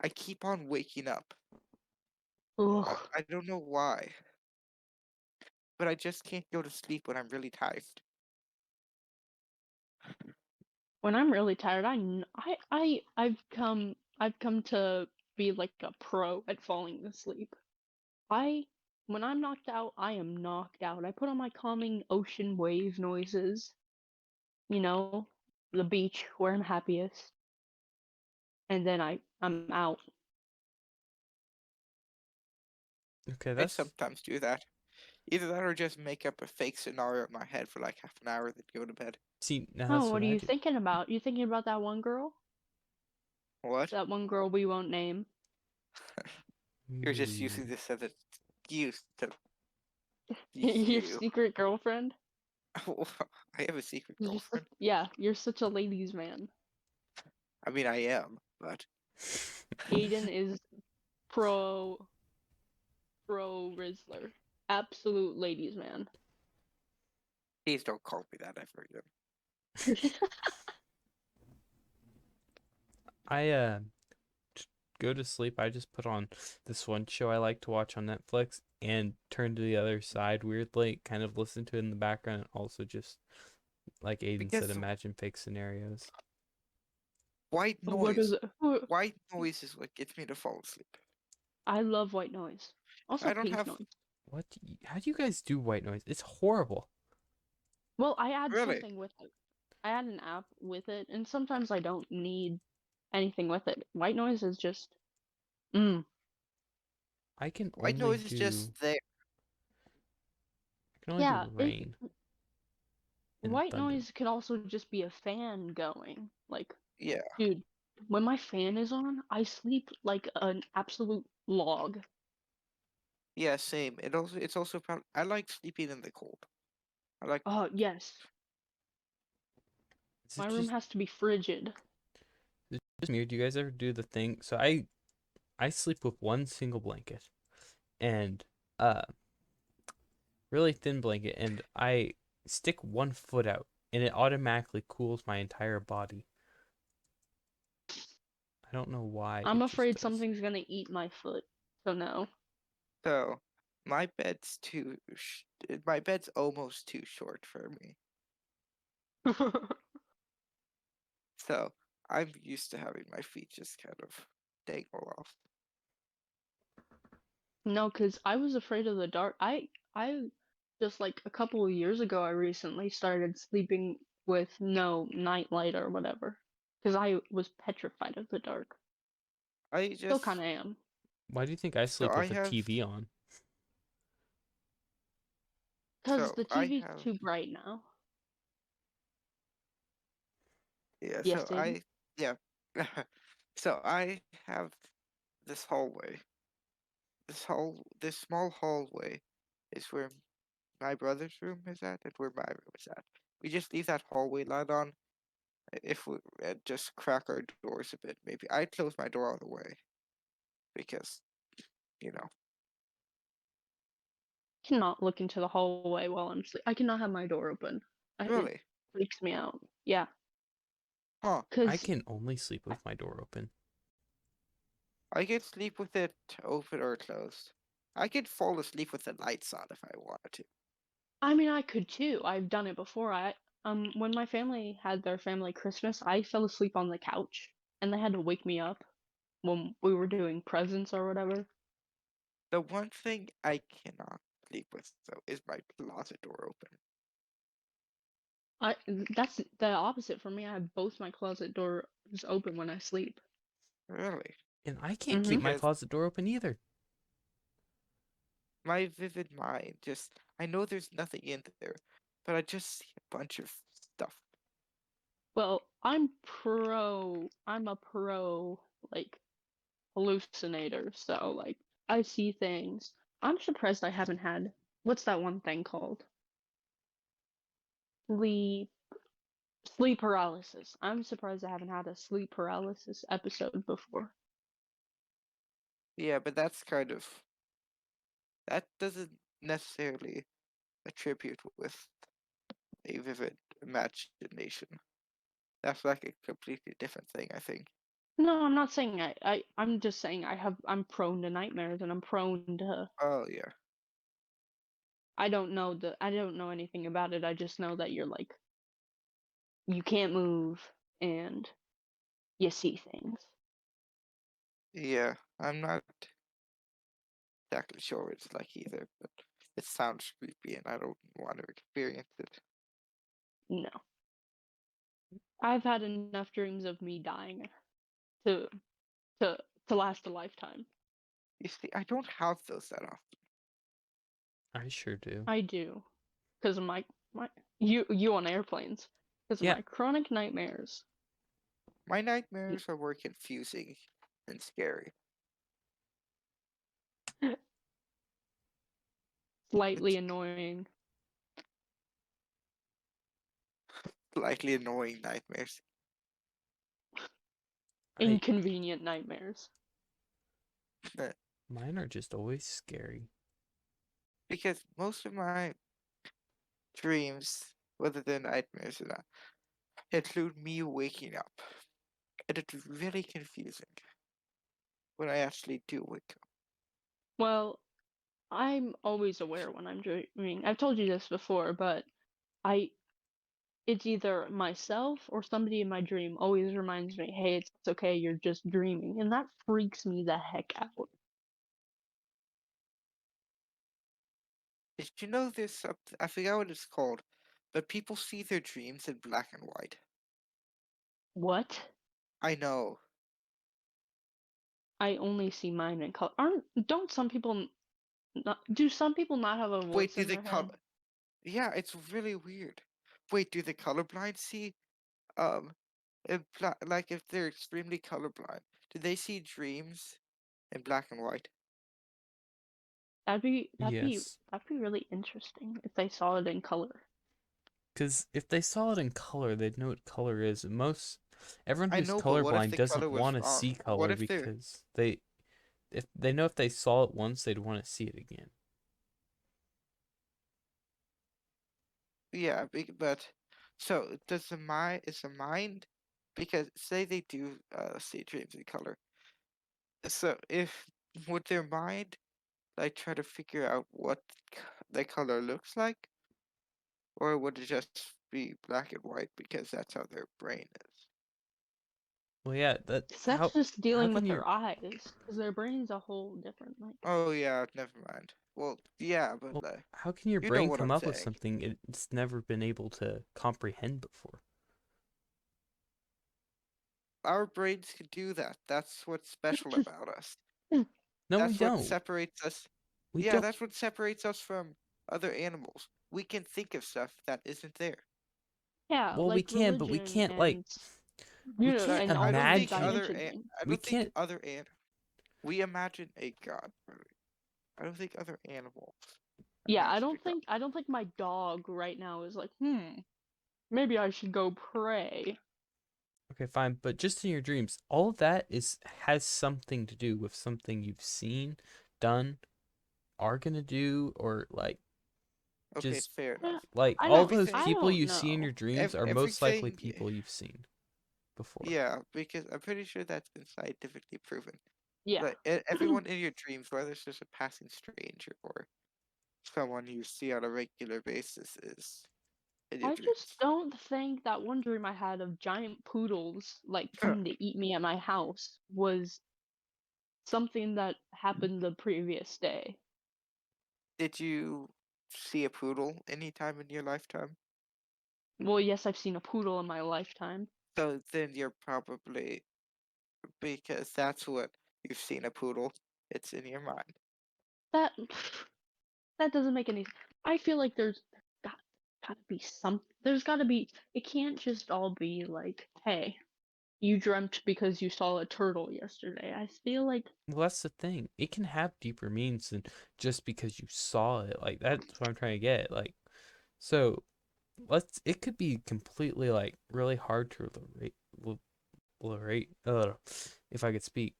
S3: I keep on waking up.
S1: Ugh.
S3: I don't know why, but I just can't go to sleep when I'm really tired.
S1: When I'm really tired, I've come to be like a pro at falling asleep. I when I'm knocked out, I am knocked out. I put on my calming ocean wave noises, you know, the beach where I'm happiest, and then I'm out.
S2: Okay,
S3: I
S2: that's
S3: sometimes do that. Either that or just make up a fake scenario in my head for like half an hour, then go to bed.
S2: see, now
S1: Oh,
S2: that's
S1: what
S2: what
S1: are
S2: I
S1: you
S2: do.
S1: thinking about? You thinking about that one girl?
S3: What?
S1: That one girl we won't name.
S3: You're just
S2: Ooh.
S3: using this as an excuse to be
S1: Your
S3: you.
S1: secret girlfriend?
S3: I have a secret girlfriend.
S1: Yeah, you're such a ladies' man.
S3: I mean, I am, but
S1: Aiden is pro Rizzler. Absolute ladies' man.
S3: please don't call me that ever again.
S2: I go to sleep. I just put on this one show I like to watch on Netflix and turn to the other side weirdly, kind of listen to it in the background, and also just like Aiden said,
S3: Because
S2: imagine fake scenarios.
S3: white
S1: What is
S3: noise,
S1: it?
S3: white noise is what gets me to fall asleep.
S1: I love white noise. Also
S3: I don't
S1: pink
S3: have
S1: noise.
S2: How do you guys do white noise? It's horrible.
S1: Well, I add
S3: really.
S1: something with it. I add an app with it, and sometimes I don't need anything with it. White noise is just, mm.
S2: I can
S3: White
S2: only
S3: noise is
S2: do
S3: just there.
S2: I can only do
S1: Yeah,
S2: rain and
S1: white
S2: thunder.
S1: noise can also just be a fan going. Like,
S3: Yeah,
S1: dude, when my fan is on, I sleep like an absolute log.
S3: yeah, same. It's also I like sleeping in the cold. I like
S1: Oh, yes.
S2: Is
S1: My
S2: it
S1: room has to be frigid.
S2: just me, or do you guys ever do the thing? So I sleep with one single blanket and uh really thin blanket, and I stick one foot out, and it automatically cools my entire body. I don't know why,
S1: I'm
S2: it just
S1: afraid
S2: does.
S1: something's gonna eat my foot, so no.
S3: so. My bed's almost too short for me. So I'm used to having my feet just kind of dangle off.
S1: No, 'cause I was afraid of the dark. I just like a couple of years ago, I recently started sleeping with no nightlight or whatever, 'cause I was petrified of the dark.
S3: I
S1: Still kind
S3: just
S1: of am.
S2: Why do you think I
S3: so
S2: sleep
S3: I
S2: with a
S3: have
S2: TV on?
S1: 'Cause
S3: so
S1: the
S3: I
S1: TV's
S3: have
S1: too bright now.
S3: yeah,
S1: Yes,
S3: so
S1: Aiden?
S3: I yeah. So I have this hallway. This small hallway is where my brother's room is at and where my room is at. We just leave that hallway light on if we just crack our doors a bit. Maybe I'd close my door all the way because you know
S1: Cannot look into the hallway while I'm sleep. I cannot have my door open.
S3: really.
S1: freaks me out. Yeah,
S3: Huh.
S2: I
S1: because
S2: can only sleep with my door open.
S3: I could sleep with it open or closed. I could fall asleep with the lights on if I wanted to.
S1: I mean, I could too. I've done it before. When my family had their family Christmas, I fell asleep on the couch, and they had to wake me up when we were doing presents or whatever.
S3: The one thing I cannot sleep with though is my closet door open.
S1: That's the opposite for me. I have both my closet doors open when I sleep.
S3: Really?
S2: And I can't keep
S1: Mm-hmm.
S2: my
S3: Because
S2: closet door open either.
S3: my vivid mind just I know there's nothing in there, but I just see a bunch of stuff.
S1: Well, I'm a pro, like, hallucinator, so, like, I see things. I'm surprised I haven't had, what's that one thing called? Sleep, sleep paralysis. I'm surprised I haven't had a sleep paralysis episode before.
S3: Yeah, but that doesn't necessarily attribute with a vivid imagination. That's like a completely different thing, I think.
S1: No, I'm not saying I'm just saying I'm prone to nightmares and I'm prone to,
S3: Oh yeah.
S1: I don't know anything about it. I just know that you're like, you can't move and you see things.
S3: Yeah. I'm not exactly sure what it's like either, but it sounds creepy and I don't want to experience it.
S1: No. I've had enough dreams of me dying to to to last a lifetime.
S3: You see, I don't have those that often.
S2: I sure do.
S1: I do, because of my you on airplanes, because of
S2: Yeah,
S1: my chronic nightmares.
S3: My nightmares are more confusing and scary.
S1: Slightly
S3: It's
S1: annoying,
S3: slightly annoying nightmares.
S2: I
S1: inconvenient nightmares.
S2: mine are just always scary.
S3: Because most of my dreams, whether they're nightmares or not, include me waking up. And it's really confusing when I actually do wake up.
S1: Well, I'm always aware when I'm dreaming. I've told you this before, but I it's either myself or somebody in my dream always reminds me, "Hey, it's okay, you're just dreaming," and that freaks me the heck out.
S3: Did you know there's something, I forgot what it's called, but people see their dreams in black and white.
S1: What?
S3: I know.
S1: I only see mine in color. Don't some people not, do some people not have a
S3: Wait,
S1: voice
S3: do
S1: in
S3: the
S1: their head?
S3: color? Yeah, it's really weird. Wait, do the colorblind see um like if they're extremely colorblind, do they see dreams in black and white?
S1: That'd be that'd be
S2: Yes,
S1: that'd be really interesting if they saw it in color.
S2: because if they saw it in color, they'd know what color is. Everyone
S3: I
S2: who's
S3: know, but what if
S2: colorblind
S3: the
S2: doesn't
S3: color was
S2: want to
S3: wrong?
S2: see
S3: What
S2: color
S3: if they're
S2: because if they know if they saw it once, they'd want to see it again.
S3: yeah, but so does the mind is the mind because say they do see dreams in color. So if would their mind like try to figure out what the color looks like, or would it just be black and white because that's how their brain is?
S2: Well, yeah,
S1: 'Cause that's just
S2: how
S1: dealing
S2: can
S1: with
S2: your
S1: their eyes, because their brain's a whole different like.
S3: Oh yeah, never mind. Well, yeah, but
S2: well, how can your
S3: you know
S2: brain
S3: what
S2: come
S3: I'm
S2: up with
S3: saying.
S2: something it's never been able to comprehend before?
S3: Our brains can do that. That's what's special about us.
S2: No, we
S3: That's what
S2: don't.
S3: separates us.
S2: We
S3: Yeah,
S2: don't.
S3: that's what separates us from other animals. We can think of stuff that isn't there.
S1: Yeah,
S2: Well, we
S1: like
S2: can, but we
S1: religion
S2: can't like
S1: and you
S2: we
S1: know,
S2: can't
S1: and
S3: I
S1: all
S3: don't
S1: the
S3: think
S2: imagine.
S1: dimension thing.
S3: I
S2: We
S3: don't think
S2: can't.
S3: we imagine a god. Really. I don't think other animals
S1: Yeah,
S3: imagine a god.
S1: I don't think my dog right now is like, maybe I should go pray.
S2: Okay, fine, but just in your dreams, all of that is has something to do with something you've seen, done, are gonna do, or like
S3: Okay,
S2: Just
S3: fair
S1: Yeah,
S3: enough.
S2: like
S1: I
S2: all
S1: don't.
S2: those
S3: Everything,
S1: I
S2: people
S1: don't
S2: you see in your
S1: know.
S2: dreams are most likely
S3: everything,
S2: people you've seen before.
S3: yeah, because I'm pretty sure that's been scientifically proven.
S1: Yeah.
S3: Like everyone in your dreams, whether it's just a passing stranger or someone you see on a regular basis, is in your
S1: I just
S3: dreams.
S1: don't think that one dream I had of giant poodles like coming to eat me at my house was something that happened the previous day.
S3: Did you see a poodle anytime in your lifetime?
S1: Well, yes, I've seen a poodle in my lifetime.
S3: So then you're probably, because that's what you've seen a poodle. It's in your mind.
S1: That that doesn't make any. I feel like got gotta be some. There's gotta be. It can't just all be like, hey, you dreamt because you saw a turtle yesterday. I feel like.
S2: Well, that's the thing. It can have deeper meanings than just because you saw it. Like that's what I'm trying to get. Like, so let's. It could be completely like really hard to relate. If I could speak.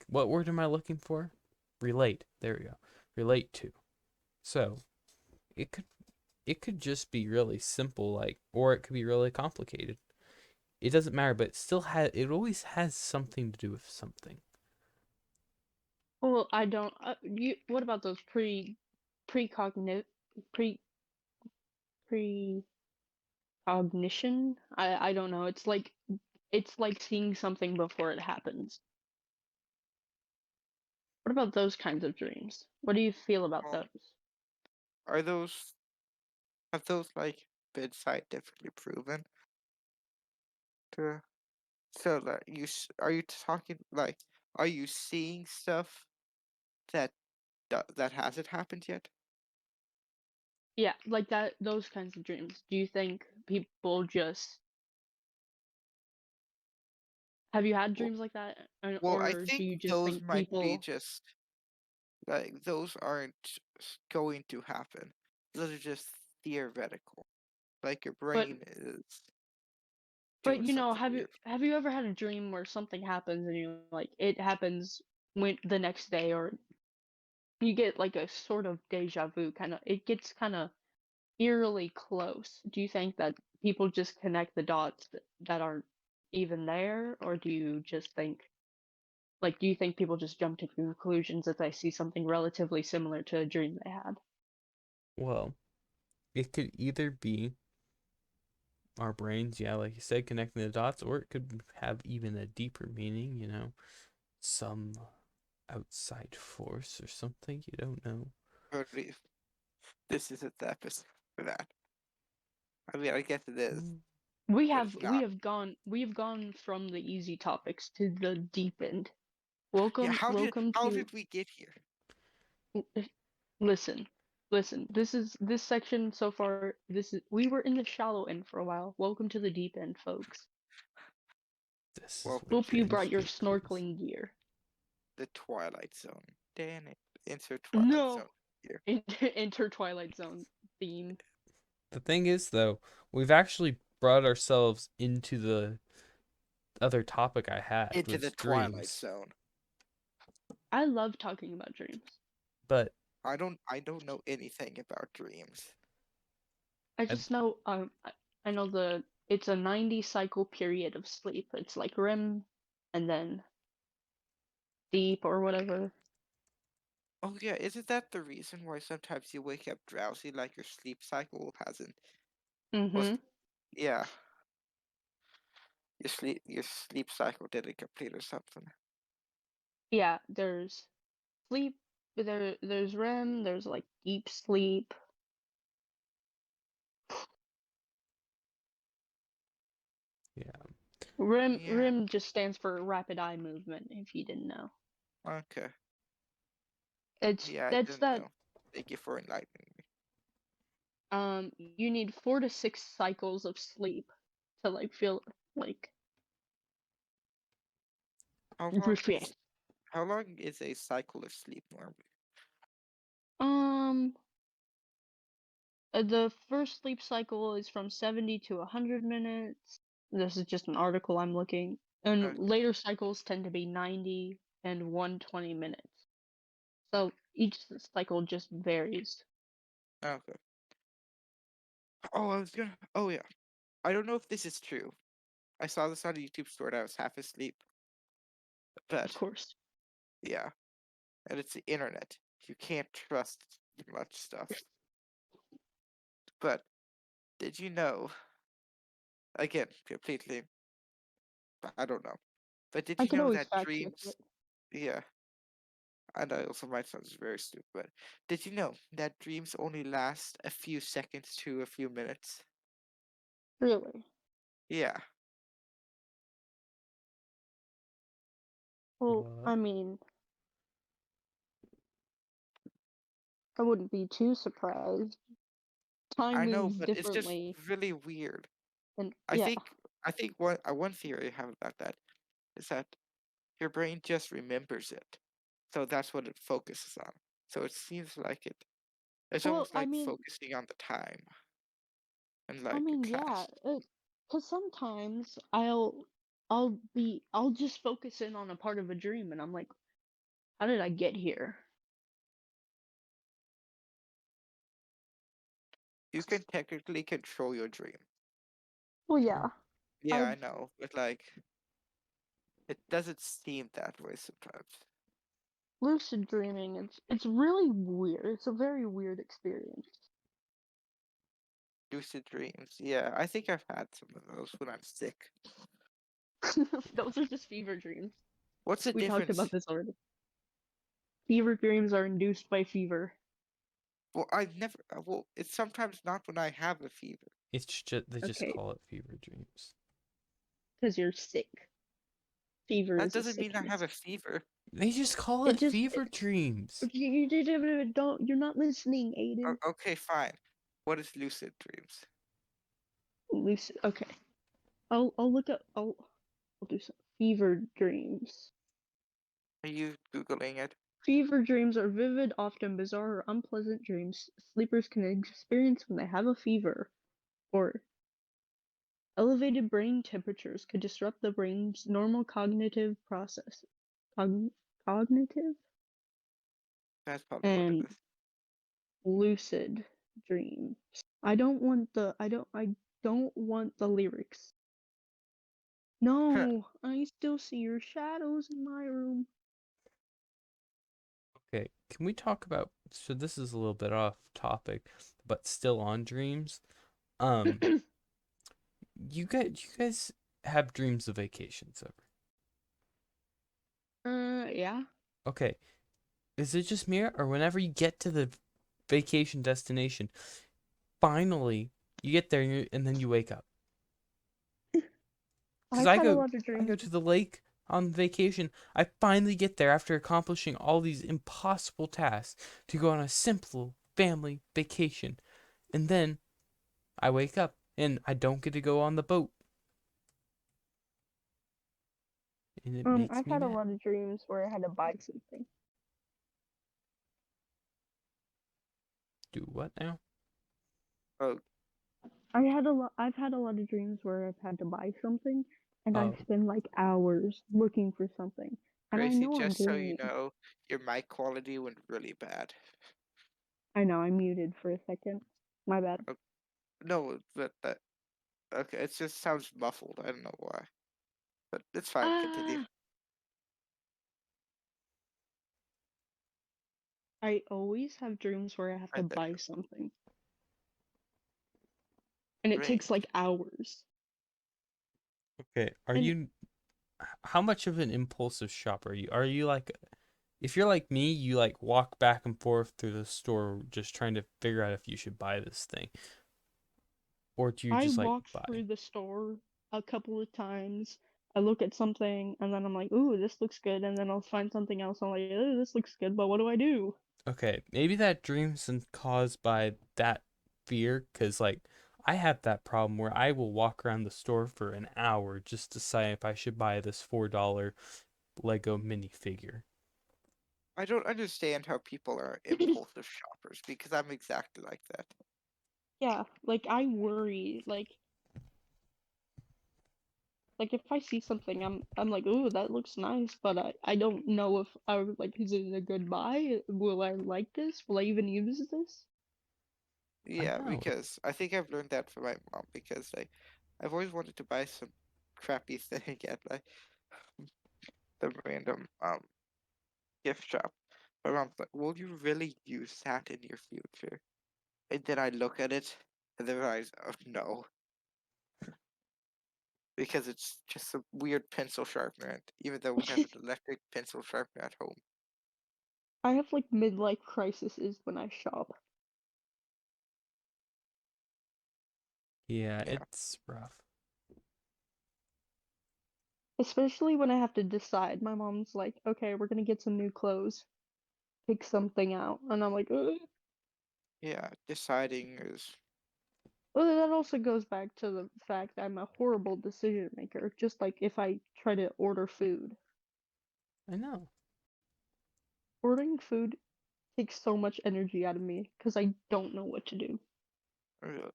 S2: What word am I looking for? Relate. There we go. Relate to. So it could it could just be really simple, like, or it could be really complicated. It doesn't matter, but it always has something to do with something.
S1: Well, I don't. You. What about those precognitive pre precognition? I don't know. It's like seeing something before it happens. What about those kinds of dreams? What do you feel about
S3: Um,
S1: those?
S3: are those have those like been scientifically proven to? So like are you talking like are you seeing stuff that that hasn't happened yet?
S1: Yeah, like that. Those kinds of dreams. Do you think people just have you had
S3: Well,
S1: dreams like that,
S3: well, I
S1: or do
S3: think
S1: you just
S3: those
S1: think
S3: might be
S1: people?
S3: just like those aren't going to happen. Those are just theoretical. Like your
S1: But
S3: brain is
S1: but
S3: doing
S1: you know,
S3: something weird.
S1: have you ever had a dream where something happens and you like it happens when the next day, or you get like a sort of deja vu kind of. It gets kind of eerily close. Do you think that people just connect the dots that aren't even there, or do you just think like do you think people just jump to conclusions if they see something relatively similar to a dream they had?
S2: Well, it could either be our brains, yeah, like you said, connecting the dots, or it could have even a deeper meaning, some outside force or something. You don't know.
S3: Brody, this isn't the episode for that. I mean, I guess it is,
S2: Mm.
S3: but it's not.
S1: We have gone from the easy topics to the deep end.
S3: Yeah,
S1: Welcome
S3: how
S1: to
S3: did we get here?
S1: listen. Listen. This section so far. This is we were in the shallow end for a while. Welcome to the deep end, folks.
S2: This is where
S3: Welcome
S1: Hope you
S3: to
S2: things
S1: brought your
S2: get crazy.
S1: snorkeling gear.
S3: the Twilight Zone. Damn it. Insert Twilight
S1: No,
S3: Zone here.
S1: enter Twilight Zone theme.
S2: The thing is, though, we've actually brought ourselves into the other topic I had
S3: Into the
S2: was
S3: Twilight
S2: dreams.
S3: Zone.
S1: I love talking about dreams.
S2: But
S3: I don't know anything about dreams.
S1: I
S2: I,
S1: just know I know it's a 90 cycle period of sleep. It's like REM and then deep or whatever.
S3: Oh yeah, isn't that the reason why sometimes you wake up drowsy like your sleep cycle hasn't was
S1: Mhm.
S3: yeah, your sleep cycle didn't complete or something.
S1: Yeah, there's sleep, there's REM, there's like deep sleep.
S2: yeah.
S3: Yeah,
S1: REM just stands for rapid eye movement if you didn't know.
S3: okay.
S1: It's
S3: Yeah, I
S1: that's
S3: didn't
S1: that
S3: know. Thank you for enlightening me.
S1: you need 4 to 6 cycles of sleep to like feel like
S3: How long
S1: refreshed.
S3: how long is a cycle of sleep normally?
S1: Um the first sleep cycle is from 70 to 100 minutes. This is just an article I'm looking. And
S3: Okay,
S1: later cycles tend to be 90 and 120 minutes. So each cycle just varies.
S3: okay. Oh, I was gonna. Oh yeah. I don't know if this is true. I saw this on a YouTube store and I was half asleep.
S1: Of
S3: But
S1: course.
S3: yeah, and it's the internet. You can't trust much stuff. But did you know? Again, completely. I don't know. But did
S1: I
S3: you
S1: could
S3: know
S1: always
S3: that
S1: fact check it.
S3: dreams? Yeah, and I also might sound very stupid. But did you know that dreams only last a few seconds to a few minutes?
S1: Really?
S3: Yeah,
S1: Well,
S2: What?
S1: I mean, I wouldn't be too surprised. Time
S3: I know,
S1: moves
S3: but it's just
S1: differently,
S3: really weird.
S1: and
S3: I
S1: yeah.
S3: think I think one theory I have about that is that your brain just remembers it, so that's what it focuses on. So it seems like it's
S1: Well,
S3: almost like focusing on the time and
S1: I
S3: like a
S1: mean, yeah,
S3: class.
S1: because sometimes I'll just focus in on a part of a dream, and I'm like, how did I get here?
S3: You can technically control your dream.
S1: Well,
S2: True.
S1: yeah,
S3: Yeah,
S1: I've
S3: I know, but like it doesn't seem that way sometimes.
S1: lucid dreaming. It's really weird. It's a very weird experience.
S3: Lucid dreams. Yeah, I think I've had some of those when I'm sick.
S1: Those are just fever dreams.
S3: What's the
S1: We talked about
S3: difference?
S1: this already. Fever dreams are induced by fever
S3: Well, I've never. Well, it's sometimes not when I have a fever.
S2: It's just they just
S1: okay,
S2: call it fever dreams.
S1: because you're sick. Fever
S3: That
S1: is a
S3: doesn't mean I have
S1: sickness.
S3: a fever.
S2: They just call
S1: It
S2: it
S1: just
S2: fever dreams.
S1: you don't you're not listening, Aiden.
S3: Okay, fine. What is lucid dreams?
S1: Lucid. Okay, I'll look up. I'll do some fever dreams.
S3: Are you googling it?
S1: Fever dreams are vivid, often bizarre or unpleasant dreams sleepers can experience when they have a fever, or elevated brain temperatures could disrupt the brain's normal cognitive process. Cogn- Cognitive
S3: That's probably what it
S1: and
S3: is.
S1: lucid dreams. I don't want the lyrics. No, I still see your shadows in my room.
S2: Okay, can we talk about? So this is a little bit off topic, but still on dreams. Um, you guys have dreams of vacations ever?
S1: Yeah.
S2: Okay, is it just me, or whenever you get to the vacation destination, finally you get there and, and then you wake up? Because
S1: I've
S2: I
S1: had a
S2: go
S1: lot of
S2: I
S1: dreams.
S2: go to the lake on vacation. I finally get there after accomplishing all these impossible tasks to go on a simple family vacation. And then I wake up and I don't get to go on the boat. And it makes
S1: I've
S2: me
S1: had a
S2: mad.
S1: lot of dreams where I had to buy something.
S2: Do what now?
S3: Oh,
S1: I've had a lot of dreams where I've had to buy something, and I
S2: Oh,
S1: spend like hours looking for something, and I
S3: Gracie,
S1: know I'm
S3: just so you
S1: dreaming.
S3: know, your mic quality went really bad.
S1: I know I muted for a second. My bad.
S3: Oh, no, but that okay. It just sounds muffled. I don't know why, but it's fine. Continue.
S1: Ah, I always have dreams where I have to
S3: Right there.
S1: buy something, and it takes
S3: Strange.
S1: like hours.
S2: okay. Are
S1: And
S2: you how much of an impulsive shopper are you? Are you like if you're like me, you like walk back and forth through the store just trying to figure out if you should buy this thing, or do you
S1: I
S2: just like
S1: walked
S2: buy?
S1: through the store a couple of times. I look at something, and then I'm like, "Ooh, this looks good," and then I'll find something else. I'm like, "Ooh, this looks good," but what do I do?
S2: Okay, maybe that dream's caused by that fear, because, like, I have that problem where I will walk around the store for an hour just to decide if I should buy this $4 Lego minifigure.
S3: I don't understand how people are impulsive shoppers because I'm exactly like that.
S1: Yeah, like I worry, like if I see something, I'm like, ooh, that looks nice, but I don't know if I would like, is it a good buy? Will I like this? Will I even use this?
S2: I
S3: Yeah,
S2: know.
S3: because I think I've learned that from my mom because I've always wanted to buy some crappy thing at like the random gift shop. My mom's like, "Will you really use that in your future?" And then I look at it and then I realize, oh no, because it's just a weird pencil sharpener. And even though we have an electric pencil sharpener at home,
S1: I have like midlife crises when I shop.
S2: Yeah,
S3: yeah,
S2: it's rough.
S1: Especially when I have to decide. My mom's like, okay, we're gonna get some new clothes. Pick something out. And I'm like, ugh.
S3: yeah, deciding is
S1: Well, that also goes back to the fact I'm a horrible decision maker. Just like if I try to order food.
S2: I know.
S1: Ordering food takes so much energy out of me because I don't know what to do.
S3: uh,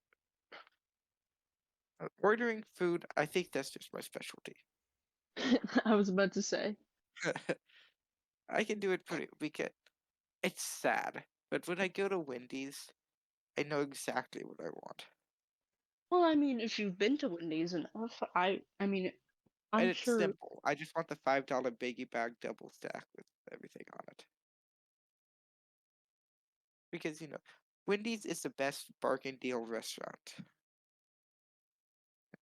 S3: ordering food. I think that's just my specialty.
S1: I was about to say.
S3: I can do it pretty. It's sad, but when I go to Wendy's, I know exactly what I want,
S1: Well, I mean, if you've been to Wendy's enough, I mean,
S3: and
S1: I'm
S3: it's
S1: sure.
S3: simple. I just want the $5 biggie bag double stack with everything on it because Wendy's is the best bargain deal restaurant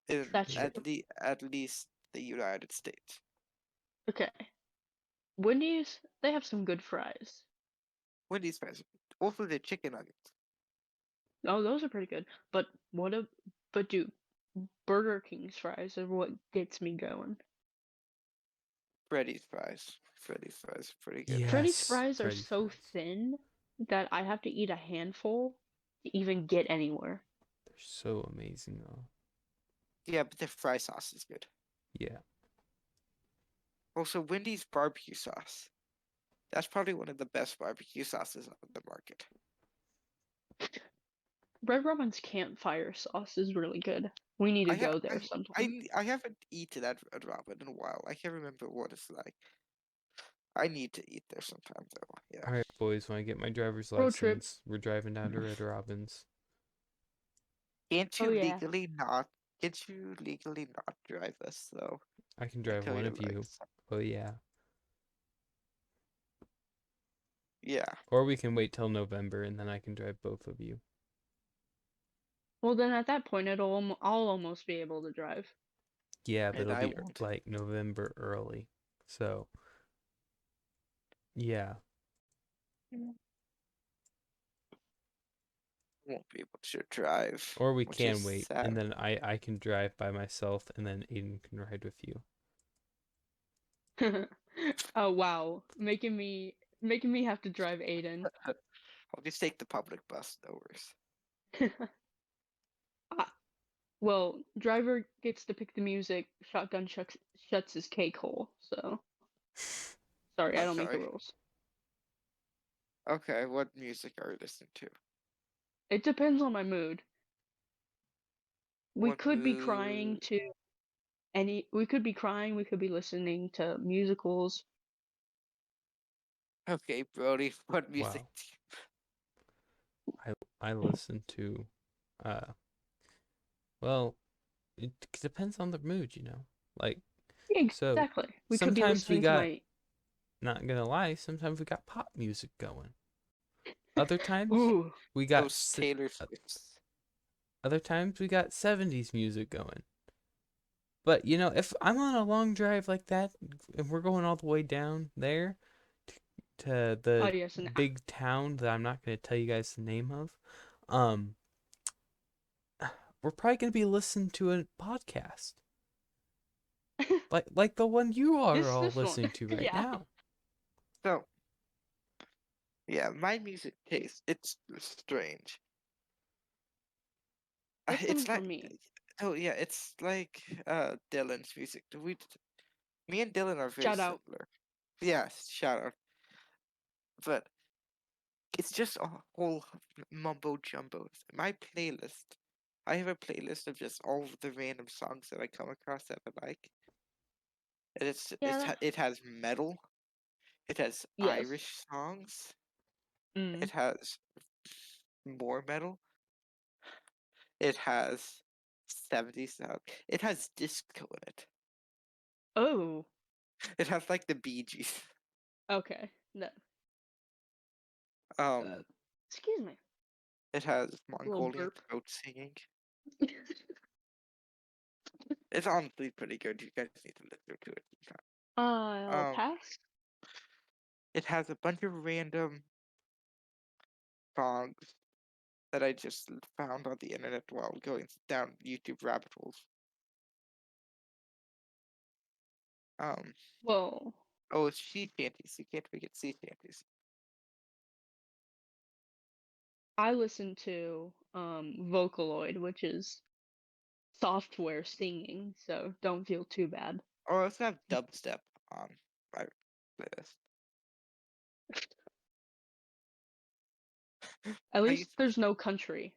S3: in
S1: That's true.
S3: at least the United States.
S1: Okay. Wendy's, they have some good fries.
S3: Wendy's fries, also the chicken nuggets.
S1: Oh, those are pretty good. But what a but dude, Burger King's fries are what gets me going.
S3: Freddy's fries, pretty good.
S1: Freddy's
S2: Yes,
S1: fries are
S2: Freddy
S1: so
S2: fries.
S1: thin that I have to eat a handful to even get anywhere.
S2: They're so amazing though.
S3: Yeah, but the fry sauce is good.
S2: Yeah.
S3: Also, Wendy's barbecue sauce. That's probably one of the best barbecue sauces on the market.
S1: Red Robin's campfire sauce is really good. We need to
S3: I ha-
S1: go there sometime.
S3: I haven't eaten at Red Robin in a while. I can't remember what it's like. I need to eat there sometime though. Yeah.
S2: All right, boys. When I get my driver's
S1: Road trip.
S2: license, we're driving down to Red Robin's.
S3: Can't
S1: Oh
S3: you
S1: yeah.
S3: legally not? Can't you legally not drive us though
S2: I can drive
S3: until
S2: one
S3: you're
S2: of
S3: like,
S2: you. Oh yeah.
S3: yeah.
S2: Or we can wait till November and then I can drive both of you.
S1: Well, then at that point, I'll almost be able to drive.
S2: Yeah, but
S3: And
S2: it'll
S3: I
S2: be
S3: won't.
S2: like November early. So, yeah.
S3: Won't be able to drive,
S2: Or we
S3: which is
S2: can wait and
S3: sad.
S2: then I can drive by myself and then Aiden can ride with you.
S1: Oh wow, making me have to drive Aiden.
S3: I'll just take the public bus. No worries.
S1: Ah, well, driver gets to pick the music. Shotgun shuts his cake hole. So sorry, I don't make the
S3: Okay.
S1: rules.
S3: Okay. What music are you listening to?
S1: It depends on my mood. We
S3: What
S1: could be crying
S3: mood?
S1: to any. We could be crying. We could be listening to musicals.
S3: Okay, Brody. What music?
S2: Wow. I listen to uh well, it depends on the mood, you know. Like so
S1: Exactly. We could be
S2: sometimes we
S1: listening to
S2: got,
S1: my.
S2: not gonna lie, sometimes we got pop music going. Other times
S1: Ooh.
S2: we got
S3: Those Taylor Swifts.
S2: other times we got 70s music going. But you know, if I'm on a long drive like that and we're going all the way down there to
S1: Oh
S2: the
S1: yes, and
S2: big town that I'm not going to tell you guys the name of, um we're probably going to be listening to a podcast like the one you are all
S1: this one.
S2: listening to right
S1: Yeah.
S2: now.
S3: So, yeah, my music taste, it's strange.
S1: It's coming
S3: It's like,
S1: from me.
S3: oh yeah, it's like Dylan's music. Me and Dylan are very
S1: Shout out.
S3: similar. Yeah, shout out. But it's just a whole mumbo jumbo. My playlist, I have a playlist of just all of the random songs that I come across that I like. And
S1: Yeah. That,
S3: it has metal, it has
S1: yes.
S3: Irish songs,
S1: Mm.
S3: it has more metal, It has 70s sound. It has disco in it.
S1: Oh,
S3: It has like the Bee Gees.
S1: okay. No,
S3: Um,
S1: excuse me.
S3: it has
S1: Little
S3: Mongolian
S1: burp.
S3: throat singing. It's honestly pretty good. You guys need to listen to it sometime.
S1: Pass.
S3: It has a bunch of random songs that I just found on the internet while going down YouTube rabbit holes. Um,
S1: Well,
S3: oh, it's sea shanties. You can't forget sea shanties.
S1: I listen to Vocaloid, which is software singing, so don't feel too bad.
S3: Or I also have dubstep on my playlist.
S1: At
S3: I
S1: least
S3: used,
S1: there's no country.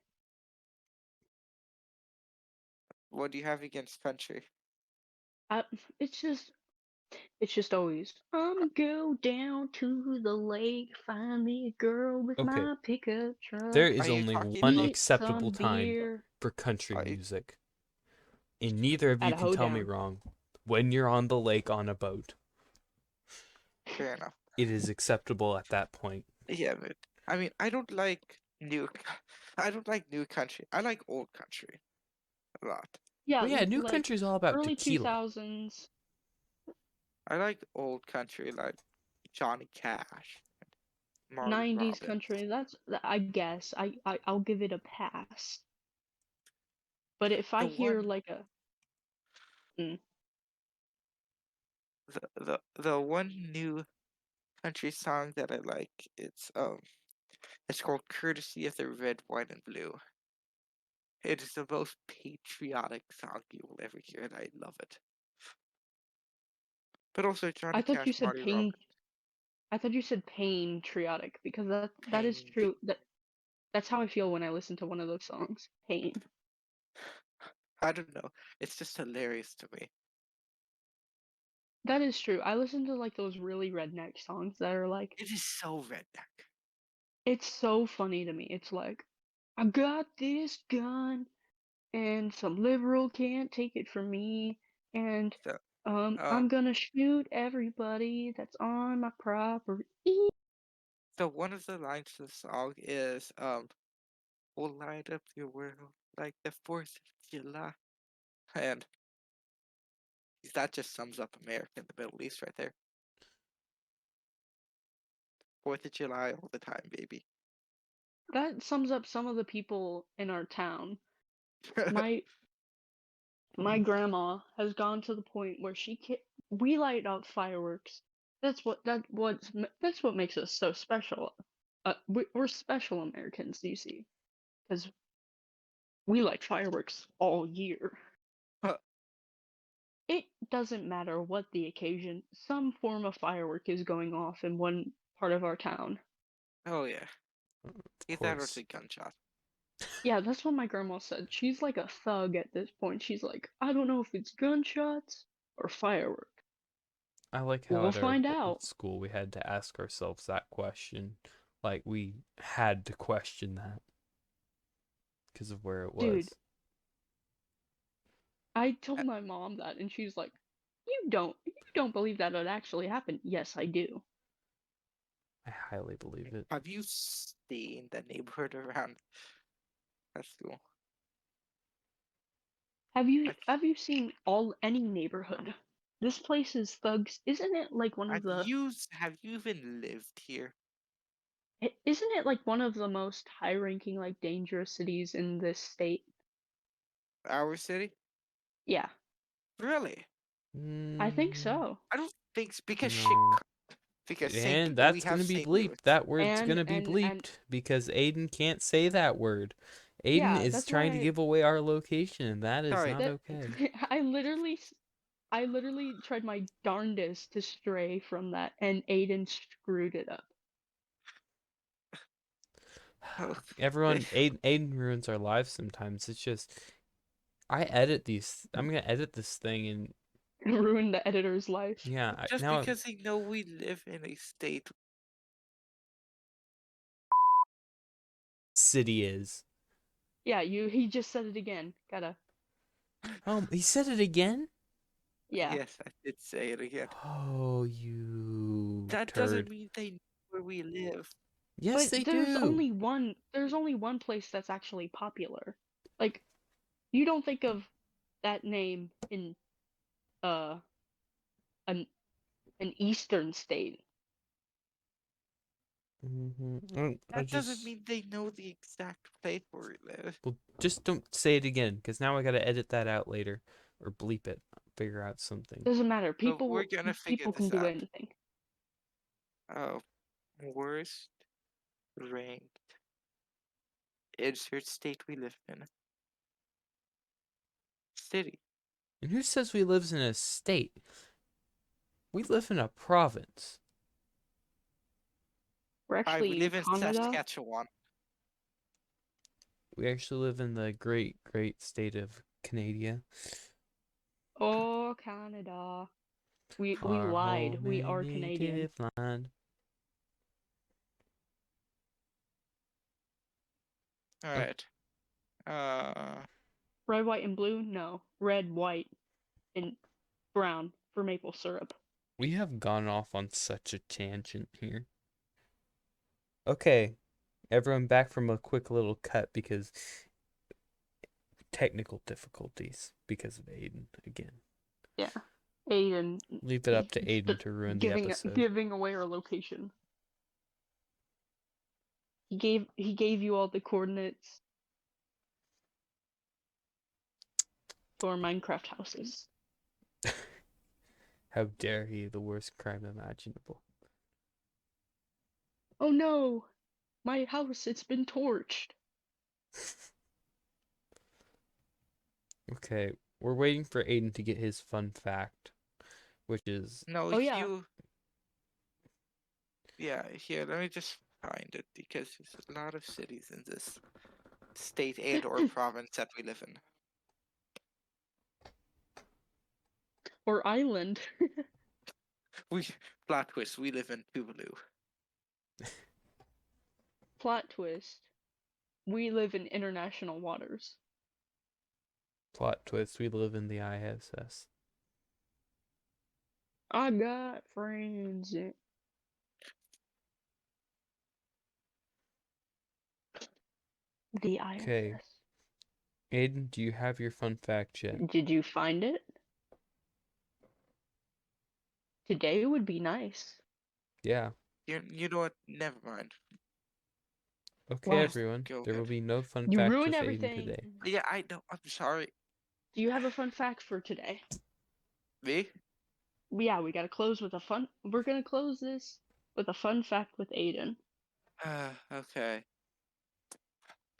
S3: what do you have against country?
S1: I, it's just it's just always I'ma go down to the lake, find me a girl with
S2: Okay,
S1: my pickup
S2: there
S1: truck,
S3: Are
S2: is
S3: you
S2: only
S3: talking
S2: one
S3: about?
S1: get
S2: acceptable
S1: some
S2: time
S1: beer
S2: for country
S3: Are you,
S2: music, and neither of
S1: at
S2: you
S1: a
S2: can tell me
S1: hoedown.
S2: wrong. When you're on the lake on a boat,
S3: fair enough.
S2: it is acceptable at that point.
S3: Yeah, but I mean, I don't like new. I don't like new country. I like old country a lot.
S1: Yeah,
S2: Well, yeah, new
S1: like
S2: country is all about
S1: early
S2: tequila.
S1: 2000s,
S3: I like old country like Johnny Cash, Marty
S1: 90s
S3: Robbins.
S1: country. I guess I'll give it a pass. But if I
S3: The
S1: hear
S3: one,
S1: like a mm,
S3: the one new country song that I like, it's called "Courtesy of the Red, White, and Blue." It is the most patriotic song you will ever hear, and I love it. But also
S1: I
S3: Johnny
S1: thought you
S3: Cash,
S1: said
S3: Marty
S1: pain.
S3: Robbins,
S1: I thought you said patriotic because that is
S3: Pain.
S1: true. That's how I feel when I listen to one of those songs. Pain.
S3: I don't know. It's just hilarious to me.
S1: That is true. I listen to like those really redneck songs that are like,
S3: It is so redneck.
S1: it's so funny to me. It's like, I got this gun and some liberal can't take it from me, and
S3: So,
S1: I'm
S3: um,
S1: gonna shoot everybody that's on my property.
S3: so one of the lines of the song is, "We'll light up your world like the 4th of July," and that just sums up America and the Middle East right there. 4th of July all the time, baby.
S1: That sums up some of the people in our town. My my grandma has gone to the point where we light up fireworks. That's what makes us so special. We're special Americans, you see, because we light fireworks all year. It doesn't matter what the occasion, some form of firework is going off in one part of our town.
S3: Oh yeah,
S2: Of
S3: either that or it's
S2: course.
S3: a gunshot.
S1: Yeah, that's what my grandma said. She's like a thug at this point. She's like, I don't know if it's gunshots or firework.
S2: I like how
S1: We'll
S2: at our
S1: find
S2: old
S1: out.
S2: school we had to ask ourselves that question. Like, we had to question that because of where it
S1: Dude,
S2: was.
S1: I told my mom that and she's like, you don't believe that it actually happened. Yes, I do.
S2: I highly believe it.
S3: Have you seen the neighborhood around that school? Have
S1: Have you seen all any neighborhood? This place is thugs. Isn't it like one of the
S3: have you even lived here?
S1: isn't it like one of the most high-ranking like dangerous cities in this state?
S3: Our city?
S1: Yeah,
S3: Really?
S1: I think
S2: Mm,
S1: so.
S3: I don't think because
S2: no. And
S3: We
S2: that's
S3: have
S2: gonna be
S3: St. Louis.
S2: bleeped. That word's
S1: And
S2: gonna be
S1: and
S2: bleeped because Aiden can't say that word. Aiden
S1: yeah,
S2: is
S1: that's
S2: trying to
S1: why
S2: give away our location, and that is
S3: Sorry.
S2: not
S1: that
S2: okay.
S1: I literally tried my darndest to stray from that, and Aiden screwed it up.
S3: Oh,
S2: Everyone, Aiden ruins our lives sometimes. It's just I'm gonna edit this thing, and
S1: Ruined the editor's life.
S2: yeah,
S3: just
S2: now
S3: because they know we live in a state.
S2: city is.
S1: Yeah, he just said it again. Gotta.
S2: Oh, he said it again?
S1: Yeah.
S3: Yes, I did say it again.
S2: Oh, you
S3: That doesn't
S2: turd.
S3: mean they know where we live.
S2: Yes,
S1: But
S2: they do.
S1: there's only one place that's actually popular. Like, you don't think of that name in uh an an eastern state.
S2: I
S3: That doesn't
S2: just,
S3: mean they know the exact place where we live.
S2: well, just don't say it again, because now I gotta edit that out later, or bleep it, figure out something.
S1: Doesn't matter.
S3: But we're gonna figure
S1: People can
S3: this
S1: do
S3: out.
S1: anything.
S3: Oh, worst ranked. Insert state we live in. City.
S2: And who says we lives in a state? We live in a province.
S1: We're
S3: Hi, we
S1: actually in
S3: live in
S1: Canada.
S3: Saskatchewan.
S2: We actually live in the great, great state of Canada.
S1: Oh, Canada. We
S2: Our
S1: lied.
S2: home
S1: We are
S2: and
S1: Canadian.
S2: native land. Oh,
S3: Alright. Uh,
S1: Red, white, and blue? No. Red, white, and brown for maple syrup.
S2: we have gone off on such a tangent here. Okay, everyone back from a quick little cut because technical difficulties because of Aiden again.
S1: Yeah. Aiden
S2: Leave it up to Aiden to ruin the episode.
S1: giving away our location. He gave you all the coordinates to our Minecraft houses.
S2: How dare he, the worst crime imaginable.
S1: Oh no! My house, it's been torched.
S2: Okay, we're waiting for Aiden to get his fun fact, which is
S3: no,
S1: Oh yeah.
S3: Yeah, here, let me just find it because there's a lot of cities in this state and or province that we live in.
S1: Or island.
S3: We, plot twist, we live in Tuvalu.
S1: Plot twist. We live in international waters.
S2: plot twist. We live in the ISS.
S1: I got friends. The ISS.
S2: Okay, Aiden, do you have your fun fact yet?
S1: Did you find it? Today would be nice.
S2: Yeah.
S3: You know what? Never mind.
S2: Okay,
S1: Wow.
S2: everyone.
S3: Go
S2: There will
S3: ahead.
S2: be no fun
S1: You
S2: facts
S1: ruin
S2: with Aiden
S1: everything.
S2: today.
S3: Yeah, I know. I'm sorry.
S1: Do you have a fun fact for today?
S3: Me?
S1: Yeah, we gotta close with a fun. We're gonna close this with a fun fact with Aiden.
S3: Okay.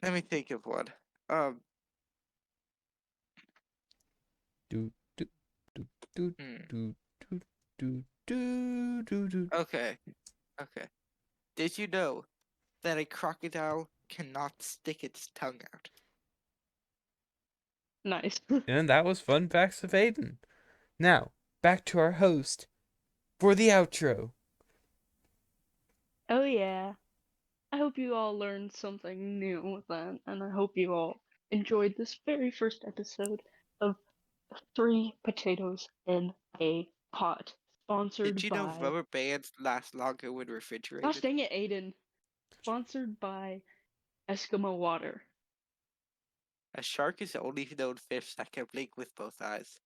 S3: Let me think of one. Um,
S2: Do do do do
S3: hmm.
S2: do do do do do do.
S3: Okay. Okay. Did you know that a crocodile cannot stick its tongue out?
S1: Nice.
S2: And that was fun facts of Aiden. Now, back to our host for the outro.
S1: Oh yeah. I hope you all learned something new with that, and I hope you all enjoyed this very first episode of Three Potatoes in a Pot,
S3: Did
S1: sponsored
S3: you know
S1: by.
S3: rubber bands last longer when
S1: Gosh
S3: refrigerated?
S1: dang it, Aiden! Sponsored by Eskimo Water.
S3: A shark is the only known fish that can blink with both eyes.